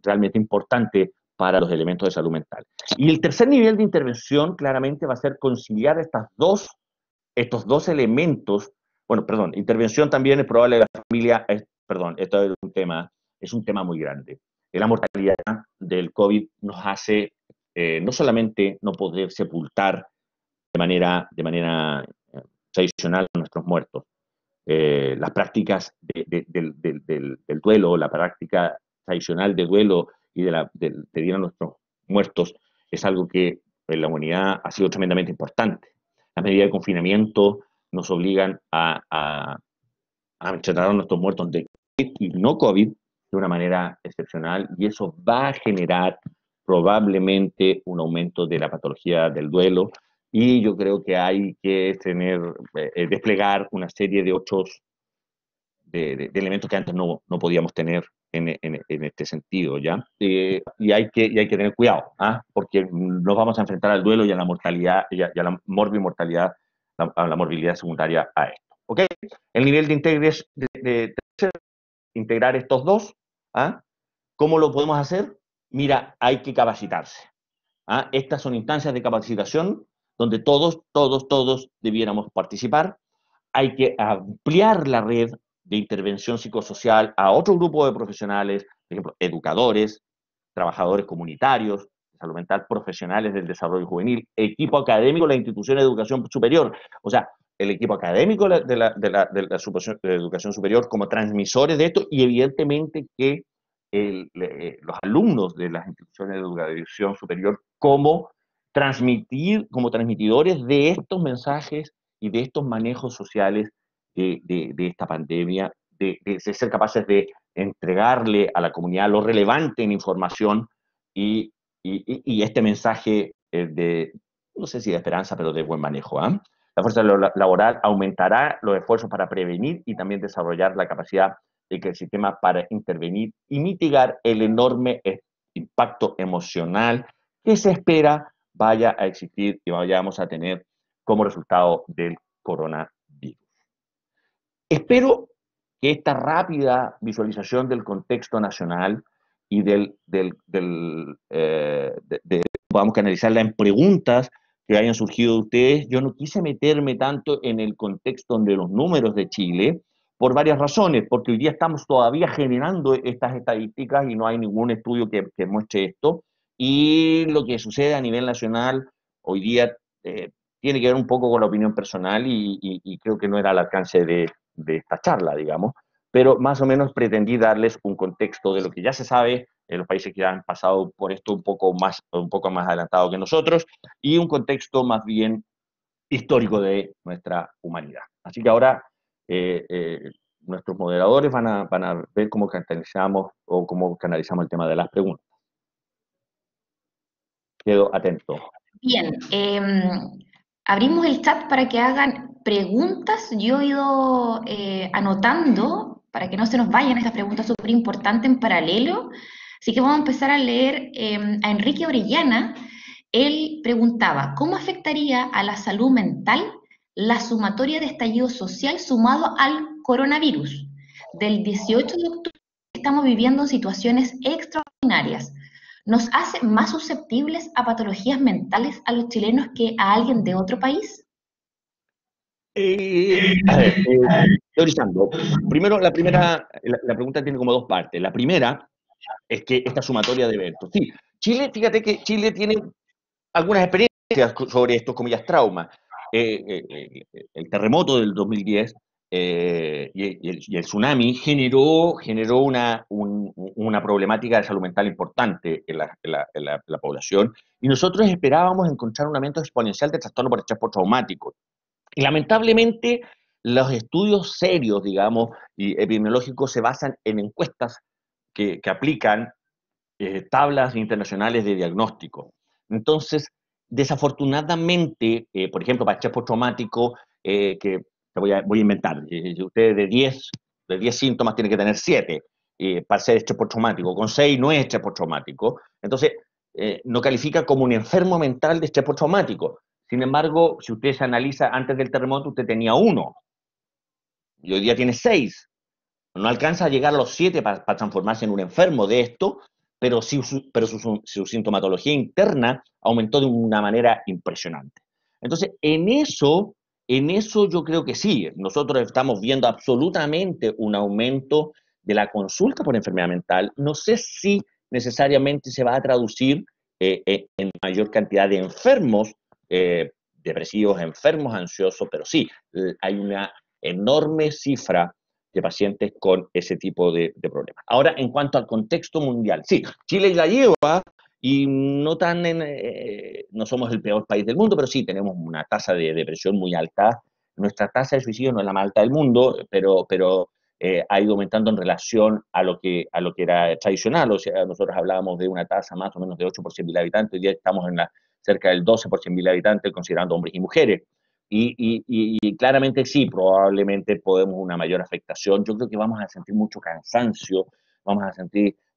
realmente importante para los elementos de salud mental. Y el tercer nivel de intervención claramente va a ser conciliar estos dos elementos. Bueno, perdón, intervención también es probable de la familia, perdón, esto es un tema muy grande. La mortalidad del COVID nos hace no solamente no poder sepultar de manera tradicional a nuestros muertos. Las prácticas del duelo, la práctica tradicional de duelo y de pedir a nuestros muertos es algo que en la humanidad ha sido tremendamente importante. Las medidas de confinamiento nos obligan a enterrar a nuestros muertos de COVID y no COVID de una manera excepcional, y eso va a generar probablemente un aumento de la patología del duelo, y yo creo que hay que desplegar una serie de otros de elementos que antes no podíamos tener en este sentido, ¿ya? Y hay que tener cuidado, ¿ah? Porque nos vamos a enfrentar al duelo y a la mortalidad, y a la morbimortalidad, a la morbilidad secundaria a esto, ¿ok? El nivel de integrar estos dos, ¿ah? ¿Cómo lo podemos hacer? Mira, hay que capacitarse, ¿ah? Estas son instancias de capacitación donde todos debiéramos participar. Hay que ampliar la red de intervención psicosocial a otro grupo de profesionales, por ejemplo, educadores, trabajadores comunitarios, salud mental, profesionales del desarrollo juvenil, equipo académico de la institución de educación superior, o sea, el equipo académico de educación superior como transmisores de esto, y evidentemente que los alumnos de las instituciones de educación superior como transmitidores de estos mensajes y de estos manejos sociales de esta pandemia, de ser capaces de entregarle a la comunidad lo relevante en información y, y este mensaje no sé si de esperanza, pero de buen manejo. ¿Eh? La fuerza laboral aumentará los esfuerzos para prevenir y también desarrollar la capacidad del sistema para intervenir y mitigar el enorme impacto emocional que se espera vaya a existir y vayamos a tener como resultado del coronavirus. Espero que esta rápida visualización del contexto nacional y podamos canalizarla en preguntas que hayan surgido de ustedes. Yo no quise meterme tanto en el contexto de los números de Chile por varias razones, porque hoy día estamos todavía generando estas estadísticas y no hay ningún estudio que muestre esto. Y lo que sucede a nivel nacional hoy día tiene que ver un poco con la opinión personal y creo que no era al alcance de esta charla, digamos, pero más o menos pretendí darles un contexto de lo que ya se sabe en los países que han pasado por esto un poco más adelantado que nosotros, y un contexto más bien histórico de nuestra humanidad. Así que ahora nuestros moderadores van a ver cómo canalizamos el tema de las preguntas. Quedo atento. Bien, abrimos el chat para que hagan preguntas. Yo he ido anotando para que no se nos vayan estas preguntas súper importantes en paralelo. Así que vamos a empezar a leer a Enrique Orellana. Él preguntaba, ¿cómo afectaría a la salud mental la sumatoria de estallido social sumado al coronavirus? Del 18 de octubre estamos viviendo situaciones extraordinarias. ¿Nos hace más susceptibles a patologías mentales a los chilenos que a alguien de otro país? A ver, teorizando. Primero, la pregunta tiene como dos partes. La primera es que esta sumatoria de eventos. Sí, fíjate que Chile tiene algunas experiencias sobre estos, comillas, traumas. El terremoto del 2010 y el tsunami generó una problemática de salud mental importante en la población, y nosotros esperábamos encontrar un aumento exponencial de trastorno por estrés postraumático. Y lamentablemente los estudios serios, digamos, y epidemiológicos se basan en encuestas que aplican tablas internacionales de diagnóstico. Entonces, desafortunadamente, por ejemplo, para estrés postraumático, que voy a inventar, ustedes de 10 síntomas tienen que tener 7, para ser estrés postraumático, con 6 no es estrés postraumático, entonces no califica como un enfermo mental de estrés postraumático. Sin embargo, si usted se analiza antes del terremoto, usted tenía 1, y hoy día tiene 6. No alcanza a llegar a los 7 para transformarse en un enfermo de esto, pero, sí, pero su sintomatología interna aumentó de una manera impresionante. Entonces, en eso yo creo que sí, nosotros estamos viendo absolutamente un aumento de la consulta por enfermedad mental. No sé si necesariamente se va a traducir en mayor cantidad de enfermos depresivos, enfermos ansiosos, pero sí, hay una enorme cifra de pacientes con ese tipo de problemas. Ahora, en cuanto al contexto mundial, sí, Chile la lleva y no somos el peor país del mundo, pero sí tenemos una tasa de depresión muy alta. Nuestra tasa de suicidio no es la más alta del mundo, pero ha ido aumentando en relación a lo que era tradicional. O sea, nosotros hablábamos de una tasa más o menos de 8 por 100.000 habitantes, hoy día estamos en cerca del 12 por 100.000 habitantes, considerando hombres y mujeres. Y claramente sí, probablemente podemos una mayor afectación. Yo creo que vamos a sentir mucho cansancio,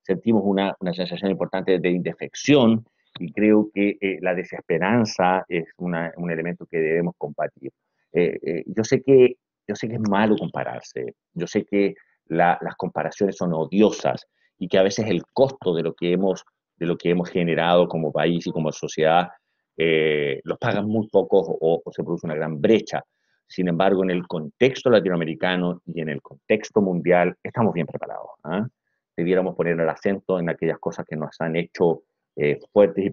sentimos una sensación importante de indefección, y creo que la desesperanza es un elemento que debemos combatir. Yo sé que es malo compararse, yo sé que las comparaciones son odiosas y que a veces el costo de lo que hemos generado como país y como sociedad los pagan muy pocos o se produce una gran brecha. Sin embargo, en el contexto latinoamericano y en el contexto mundial estamos bien preparados. ¿Ah? Debiéramos poner el acento en aquellas cosas que nos han hecho fuertes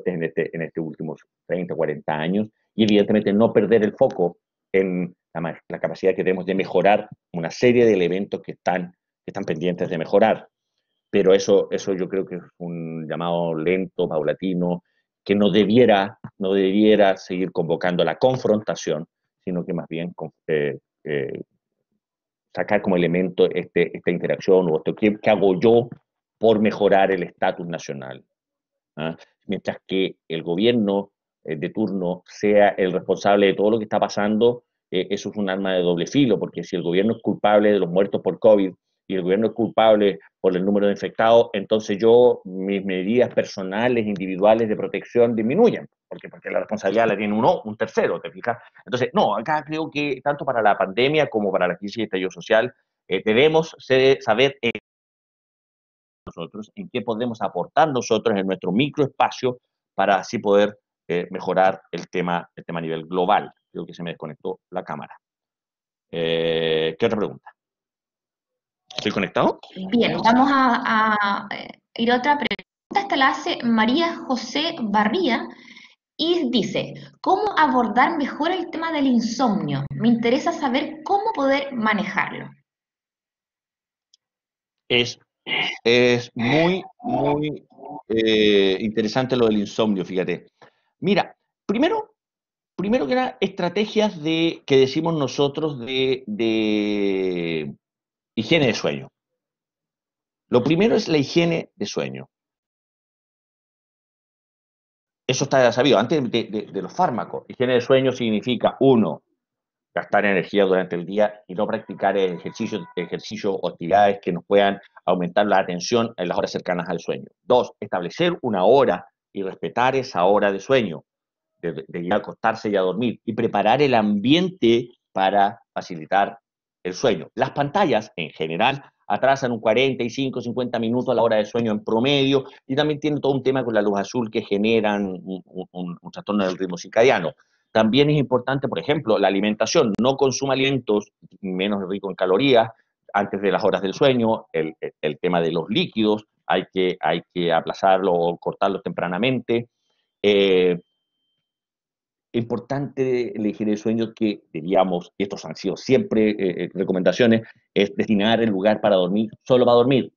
en este últimos 30, 40 años, y evidentemente no perder el foco en la capacidad que tenemos de mejorar una serie de elementos que están pendientes de mejorar. Pero eso yo creo que es un llamado lento, paulatino, que no debiera seguir convocando la confrontación, sino que más bien eh, sacar como elemento esta interacción o esto, ¿qué hago yo por mejorar el estatus nacional? ¿Ah? Mientras que el gobierno de turno sea el responsable de todo lo que está pasando, eso es un arma de doble filo, porque si el gobierno es culpable de los muertos por COVID y el gobierno es culpable por el número de infectados, entonces mis medidas personales, individuales de protección disminuyen, porque la responsabilidad la tiene uno, un tercero, ¿te fijas? Entonces, no, acá creo que tanto para la pandemia como para la crisis de estallido social, debemos saber nosotros, en qué podemos aportar nosotros en nuestro microespacio para así poder mejorar el tema a nivel global. Creo que se me desconectó la cámara. ¿Qué otra pregunta? ¿Estoy conectado? Bien, vamos a ir a otra pregunta. Esta la hace María José Barría y dice, ¿cómo abordar mejor el tema del insomnio? Me interesa saber cómo poder manejarlo. Es, es muy interesante lo del insomnio, fíjate. Mira, primero que nada, estrategias que decimos nosotros de higiene de sueño. Lo primero es la higiene de sueño. Eso está sabido, antes de los fármacos. Higiene de sueño significa, uno, gastar energía durante el día y no practicar ejercicios o actividades que nos puedan aumentar la atención en las horas cercanas al sueño. Dos, establecer una hora y respetar esa hora de sueño, de ir a acostarse y a dormir, y preparar el ambiente para facilitar el sueño. Las pantallas, en general, atrasan un 45, 50 minutos a la hora de sueño en promedio, y también tiene todo un tema con la luz azul que generan un trastorno del ritmo circadiano. También es importante, por ejemplo, la alimentación. No consuma alimentos menos ricos en calorías antes de las horas del sueño. El tema de los líquidos, hay que aplazarlo o cortarlo tempranamente. Eh, Importante elegir el sueño que debíamos, y estos han sido siempre recomendaciones, es destinar el lugar para dormir solo para dormir.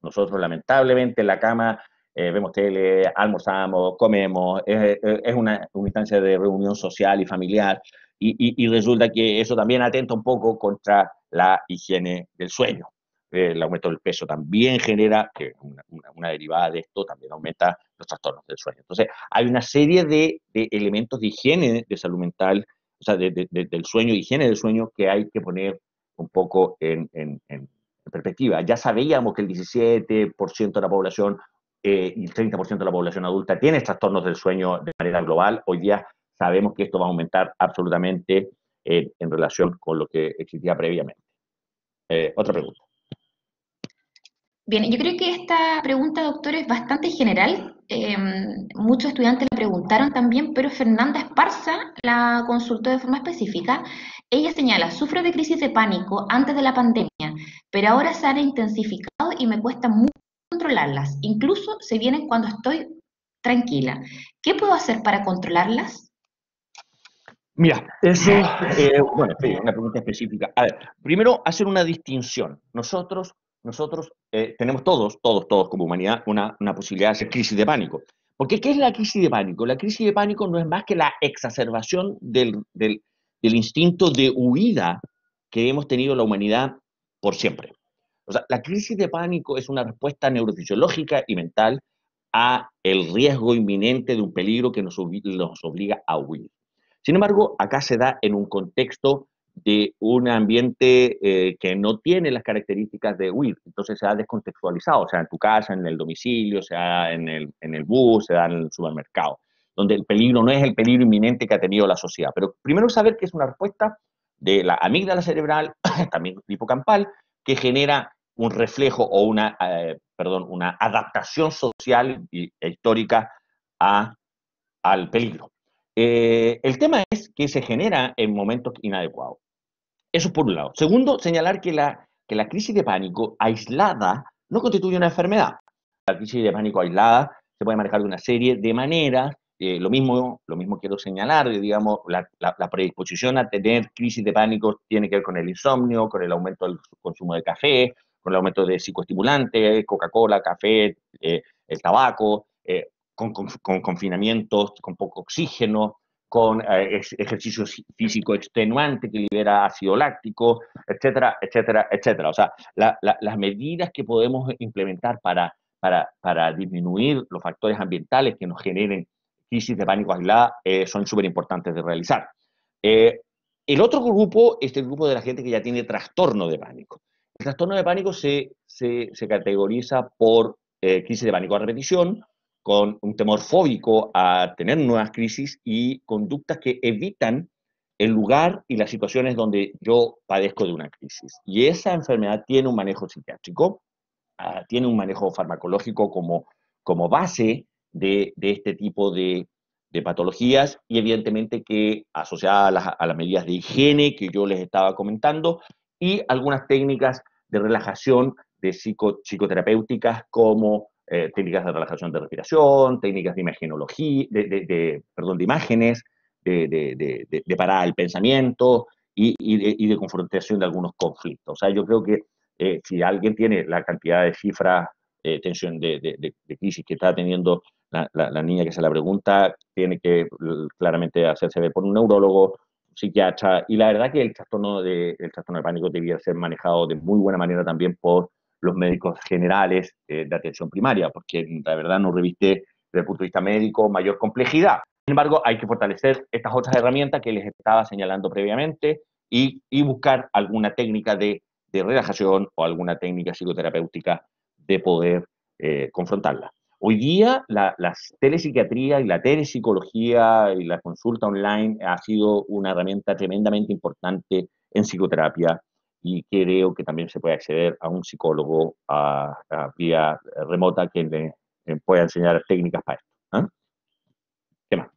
Nosotros lamentablemente en la cama vemos tele, almorzamos, comemos, es una instancia de reunión social y familiar, y resulta que eso también atenta un poco contra la higiene del sueño. El aumento del peso también genera, que una derivada de esto, también aumenta los trastornos del sueño. Entonces, hay una serie de elementos de higiene de salud mental, o sea, del sueño, higiene del sueño, que hay que poner un poco perspectiva. Ya sabíamos que el 17% de la población y el 30% de la población adulta tiene trastornos del sueño de manera global. Hoy día sabemos que esto va a aumentar absolutamente en relación con lo que existía previamente. Otra pregunta. Bien, yo creo que esta pregunta, doctor, es bastante general. Muchos estudiantes la preguntaron también, pero Fernanda Esparza la consultó de forma específica. Ella señala, sufro de crisis de pánico antes de la pandemia, pero ahora se han intensificado y me cuesta mucho controlarlas. Incluso se vienen cuando estoy tranquila. ¿Qué puedo hacer para controlarlas? Mira, eso, bueno, sí, una pregunta específica. A ver, primero hacer una distinción. Nosotros tenemos todos como humanidad, una posibilidad de hacer crisis de pánico. Porque, ¿qué es la crisis de pánico? La crisis de pánico no es más que la exacerbación del instinto de huida que hemos tenido la humanidad por siempre. O sea, la crisis de pánico es una respuesta neurofisiológica y mental a el riesgo inminente de un peligro que nos obliga a huir. Sin embargo, acá se da en un contexto de un ambiente que no tiene las características de huir, entonces se ha descontextualizado, sea en tu casa, en el domicilio, sea en el bus, sea en el supermercado, donde el peligro no es el peligro inminente que ha tenido la sociedad. Pero primero saber que es una respuesta de la amígdala cerebral, también hipocampal, que genera un reflejo o una adaptación social e histórica al peligro. El tema es que se genera en momentos inadecuados. Eso por un lado. Segundo, señalar que la crisis de pánico aislada no constituye una enfermedad. La crisis de pánico aislada se puede manejar de una serie de maneras. Lo mismo quiero señalar, digamos, la predisposición a tener crisis de pánico tiene que ver con el insomnio, con el aumento del consumo de café, con el aumento de psicoestimulantes, Coca-Cola, café, el tabaco, con confinamientos, con poco oxígeno, con ejercicio físico extenuante que libera ácido láctico, etcétera, etcétera, etcétera. O sea, las medidas que podemos implementar para disminuir los factores ambientales que nos generen crisis de pánico aislada son súper importantes de realizar. Eh, el otro grupo es el grupo de la gente que ya tiene trastorno de pánico. El trastorno de pánico se categoriza por crisis de pánico a repetición, con un temor fóbico a tener nuevas crisis y conductas que evitan el lugar y las situaciones donde yo padezco de una crisis. Y esa enfermedad tiene un manejo psiquiátrico, tiene un manejo farmacológico como base de este tipo de patologías y evidentemente que asociada a las medidas de higiene que yo les estaba comentando y algunas técnicas de relajación de psicoterapéuticas como técnicas de relajación de respiración, técnicas de imagenología, perdón, de imágenes, de parada del pensamiento y de confrontación de algunos conflictos. O sea, yo creo que si alguien tiene la cantidad de cifras, tensión de crisis que está teniendo la niña que se la pregunta, tiene que claramente hacerse ver por un neurólogo, psiquiatra, y la verdad que el trastorno de pánico debía ser manejado de muy buena manera también por los médicos generales de atención primaria, porque la verdad no reviste desde el punto de vista médico mayor complejidad. Sin embargo, hay que fortalecer estas otras herramientas que les estaba señalando previamente y buscar alguna técnica de relajación o alguna técnica psicoterapéutica de poder confrontarla. Hoy día la telepsiquiatría y la telepsicología y la consulta online ha sido una herramienta tremendamente importante en psicoterapia y creo que también se puede acceder a un psicólogo vía remota que le pueda enseñar técnicas para esto. ¿Eh? ¿Qué más?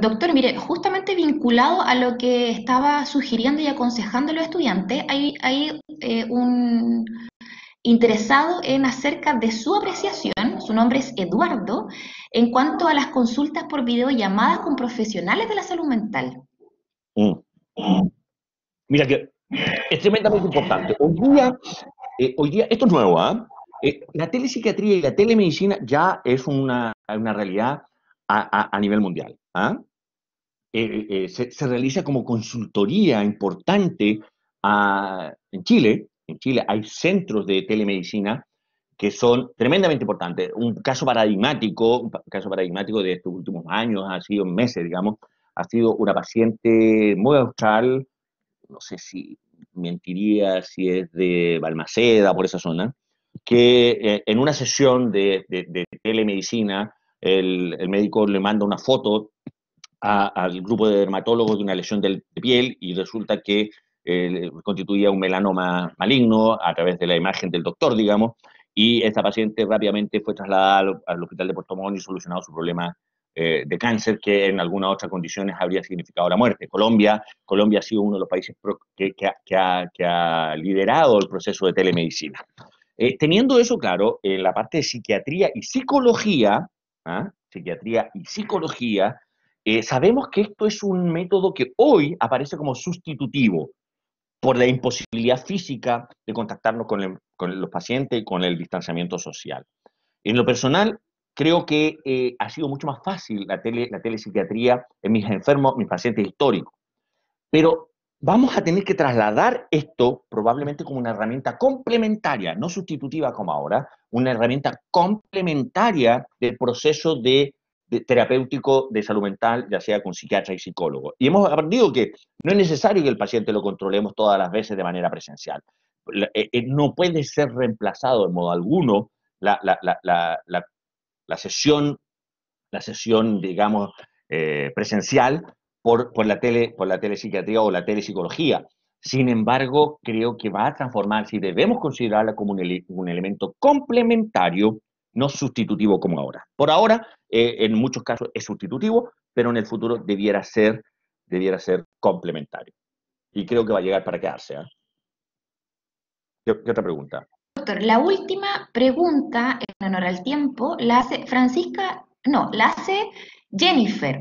Doctor, mire, justamente vinculado a lo que estaba sugiriendo y aconsejando a los estudiantes, hay un interesado en acerca de su apreciación, su nombre es Eduardo, en cuanto a las consultas por videollamadas con profesionales de la salud mental. Mm. Mira que es tremendamente importante. Hoy día esto es nuevo, ¿ah? La telepsiquiatría y la telemedicina ya es una realidad a nivel mundial. ¿Ah? Se realiza como consultoría importante en Chile. En Chile hay centros de telemedicina que son tremendamente importantes. Un caso paradigmático de estos últimos años, ha sido meses, digamos, ha sido una paciente muy austral, no sé si mentiría si es de Balmaceda, por esa zona, que en una sesión de telemedicina, el médico le manda una foto al grupo de dermatólogos de una lesión de piel y resulta que constituía un melanoma maligno a través de la imagen del doctor, digamos, y esta paciente rápidamente fue trasladada al hospital de Puerto Montt y solucionado su problema de cáncer que en algunas otras condiciones habría significado la muerte. Colombia ha sido uno de los países que ha liderado el proceso de telemedicina. Teniendo eso claro, en la parte de psiquiatría y psicología, ¿ah? Psiquiatría y psicología, sabemos que esto es un método que hoy aparece como sustitutivo por la imposibilidad física de contactarnos con los pacientes y con el distanciamiento social. En lo personal, creo que ha sido mucho más fácil la telepsiquiatría en mis enfermos, mis pacientes históricos. Pero vamos a tener que trasladar esto probablemente como una herramienta complementaria, no sustitutiva como ahora, una herramienta complementaria del proceso de terapéutico de salud mental, ya sea con psiquiatra y psicólogo. Y hemos aprendido que no es necesario que el paciente lo controlemos todas las veces de manera presencial. No puede ser reemplazado de modo alguno la, la, la, la, la, la sesión, digamos, presencial por la telepsiquiatría o la telepsicología. Sin embargo, creo que va a transformarse y debemos considerarla como un elemento complementario, no sustitutivo como ahora. Por ahora, en muchos casos es sustitutivo, pero en el futuro debiera ser complementario. Y creo que va a llegar para quedarse. ¿Eh? ¿Qué otra pregunta? Doctor, la última pregunta, en honor al tiempo, la hace Francisca, no, la hace Jennifer.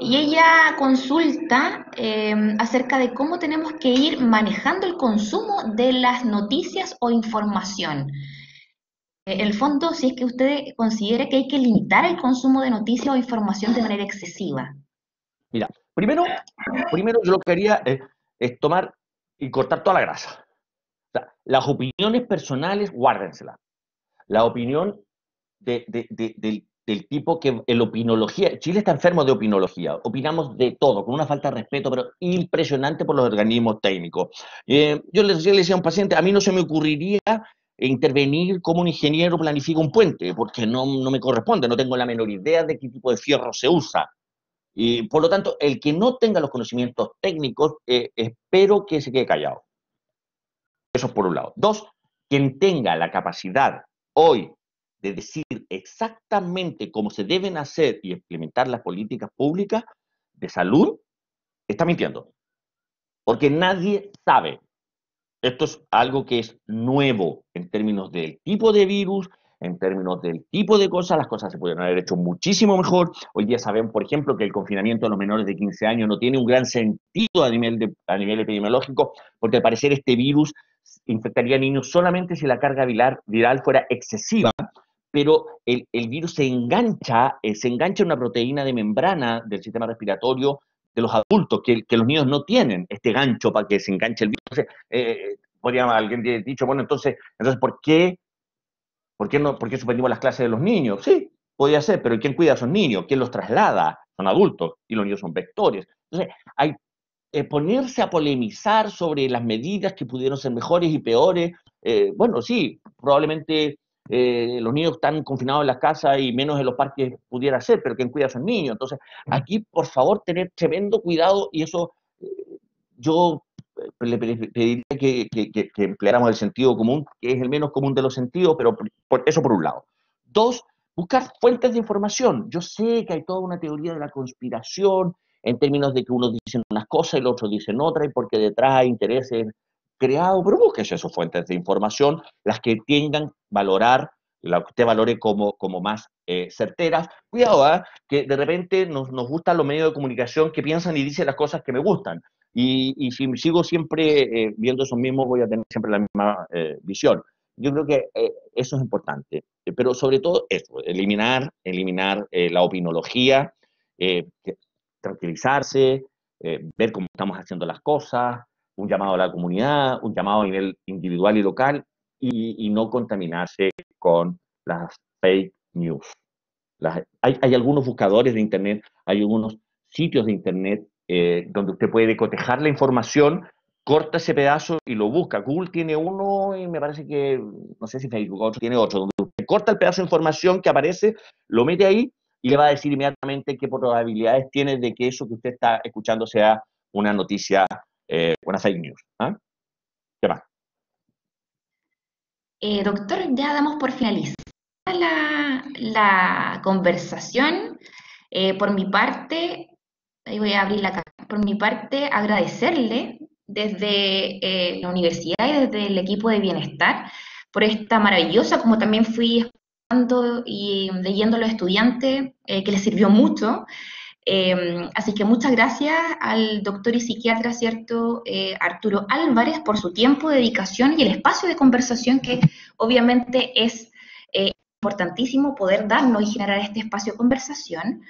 Y ella consulta acerca de cómo tenemos que ir manejando el consumo de las noticias o información. En el fondo, si es que usted considera que hay que limitar el consumo de noticias o información de manera excesiva. Mira, primero yo lo que quería es tomar y cortar toda la grasa. O sea, las opiniones personales, guárdenselas. La opinión del tipo que en opinología, Chile está enfermo de opinología, opinamos de todo, con una falta de respeto, pero impresionante por los organismos técnicos. Yo le decía a un paciente, a mí no se me ocurriría intervenir como un ingeniero planifica un puente, porque no me corresponde, no tengo la menor idea de qué tipo de fierro se usa. Y por lo tanto, el que no tenga los conocimientos técnicos, espero que se quede callado. Eso es por un lado. Dos, quien tenga la capacidad hoy de decir exactamente cómo se deben hacer y implementar las políticas públicas de salud, está mintiendo. Porque nadie sabe. Esto es algo que es nuevo en términos del tipo de virus, en términos del tipo de cosas, las cosas se pueden haber hecho muchísimo mejor. Hoy día sabemos, por ejemplo, que el confinamiento de los menores de 15 años no tiene un gran sentido a nivel epidemiológico, porque al parecer este virus infectaría a niños solamente si la carga viral fuera excesiva, pero el virus se engancha en una proteína de membrana del sistema respiratorio de los adultos, que los niños no tienen este gancho para que se enganche el virus. Entonces, podría alguien dicho, bueno, entonces ¿por qué suspendimos las clases de los niños? Sí, podría ser, pero ¿quién cuida a esos niños? ¿Quién los traslada? Son adultos y los niños son vectores. Entonces, hay ponerse a polemizar sobre las medidas que pudieron ser mejores y peores. Bueno, sí, probablemente los niños están confinados en las casas y menos en los parques pudiera ser, pero ¿quién cuida a esos niños? Entonces, aquí, por favor, tener tremendo cuidado y eso yo le pediría que empleáramos el sentido común, que es el menos común de los sentidos, pero eso por un lado. Dos, buscar fuentes de información. Yo sé que hay toda una teoría de la conspiración en términos de que unos dicen unas cosas y los otros dicen otras, y porque detrás hay intereses creados, pero búsquese esas fuentes de información, las que tengan valorar, la que usted valore como más certeras. Cuidado, que de repente nos gustan los medios de comunicación que piensan y dicen las cosas que me gustan. Y si sigo siempre viendo esos mismos, voy a tener siempre la misma visión. Yo creo que eso es importante, pero sobre todo eso, eliminar la opinología, tranquilizarse, ver cómo estamos haciendo las cosas, un llamado a la comunidad, un llamado a nivel individual y local, y no contaminarse con las fake news. Hay algunos buscadores de Internet, hay algunos sitios de Internet donde usted puede cotejar la información corta ese pedazo y lo busca. Google tiene uno y me parece que, no sé si Facebook otro, tiene otro, donde usted corta el pedazo de información que aparece, lo mete ahí y le va a decir inmediatamente qué probabilidades tiene de que eso que usted está escuchando sea una noticia, una fake news. ¿Ah? ¿Qué más? Doctor, ya damos por finalizada la conversación. Por mi parte, ahí voy a abrir la cámara. Por mi parte, agradecerle desde la universidad y desde el equipo de bienestar por esta maravillosa, como también fui escuchando y leyendo a los estudiantes, que les sirvió mucho. Así que muchas gracias al doctor y psiquiatra, ¿cierto? Arturo Álvarez, por su tiempo, dedicación y el espacio de conversación que obviamente es importantísimo poder darnos y generar este espacio de conversación.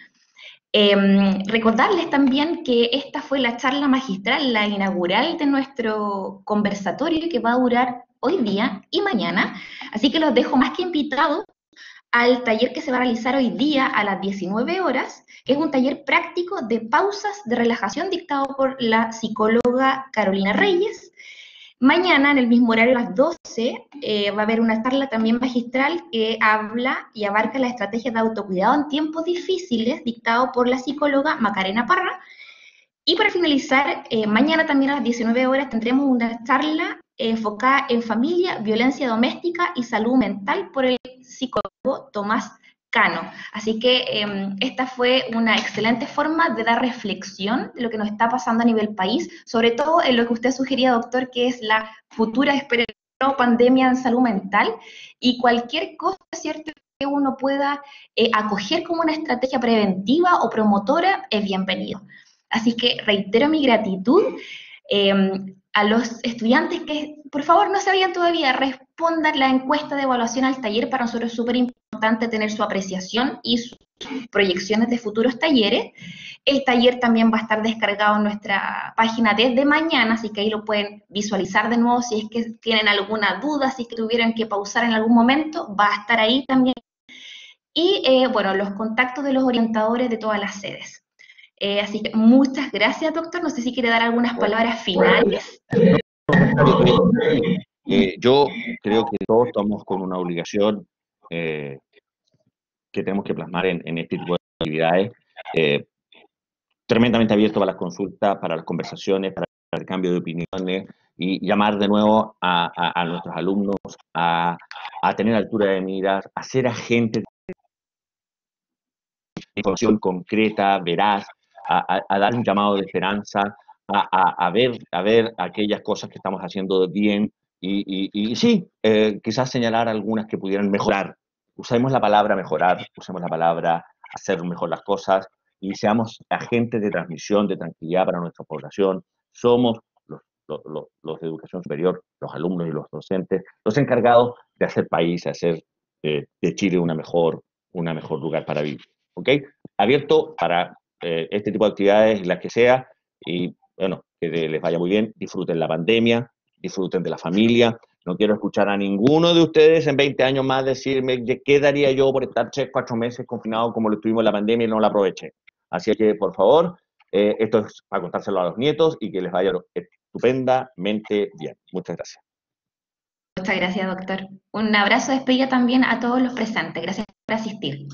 Recordarles también que esta fue la charla magistral, la inaugural de nuestro conversatorio que va a durar hoy día y mañana. Así que los dejo más que invitados al taller que se va a realizar hoy día a las 19 horas, que es un taller práctico de pausas de relajación dictado por la psicóloga Carolina Reyes. Mañana, en el mismo horario, a las 12, va a haber una charla también magistral que habla y abarca la estrategia de autocuidado en tiempos difíciles, dictado por la psicóloga Macarena Parra. Y para finalizar, mañana también a las 19 horas tendremos una charla enfocada en familia, violencia doméstica y salud mental por el psicólogo Tomás Cano. Así que esta fue una excelente forma de dar reflexión de lo que nos está pasando a nivel país, sobre todo en lo que usted sugería, doctor, que es la futura, espero, pandemia en salud mental y cualquier cosa, ¿cierto?, que uno pueda acoger como una estrategia preventiva o promotora es bienvenido. Así que reitero mi gratitud eh, a los estudiantes que, por favor, no se vayan todavía, respondan la encuesta de evaluación al taller. Para nosotros es súper importante tener su apreciación y sus proyecciones de futuros talleres. El taller también va a estar descargado en nuestra página desde mañana, así que ahí lo pueden visualizar de nuevo si es que tienen alguna duda, si es que tuvieran que pausar en algún momento, va a estar ahí también. Y bueno, los contactos de los orientadores de todas las sedes. Así que muchas gracias, doctor. No sé si quiere dar algunas palabras finales. Yo creo que todos estamos con una obligación que tenemos que plasmar en este tipo de actividades. Tremendamente abierto para las consultas, para las conversaciones, para el cambio de opiniones y llamar de nuevo a nuestros alumnos a tener altura de miras, a ser agentes de información concreta, veraz, a dar un llamado de esperanza, a ver aquellas cosas que estamos haciendo bien y sí, quizás señalar algunas que pudieran mejorar. Usemos la palabra mejorar, usemos la palabra hacer mejor las cosas y seamos agentes de transmisión, de tranquilidad para nuestra población. Somos los de educación superior, los alumnos y los docentes, los encargados de hacer país, de hacer de Chile una mejor lugar para vivir. ¿Ok? Abierto para este tipo de actividades, las que sea, y bueno, que les vaya muy bien, disfruten la pandemia, disfruten de la familia. No quiero escuchar a ninguno de ustedes en 20 años más decirme qué daría yo por estar 3, 4 meses confinado como lo estuvimos en la pandemia y no la aproveché. Así que, por favor, esto es para contárselo a los nietos y que les vaya estupendamente bien. Muchas gracias. Muchas gracias, doctor. Un abrazo de despedida también a todos los presentes. Gracias por asistir.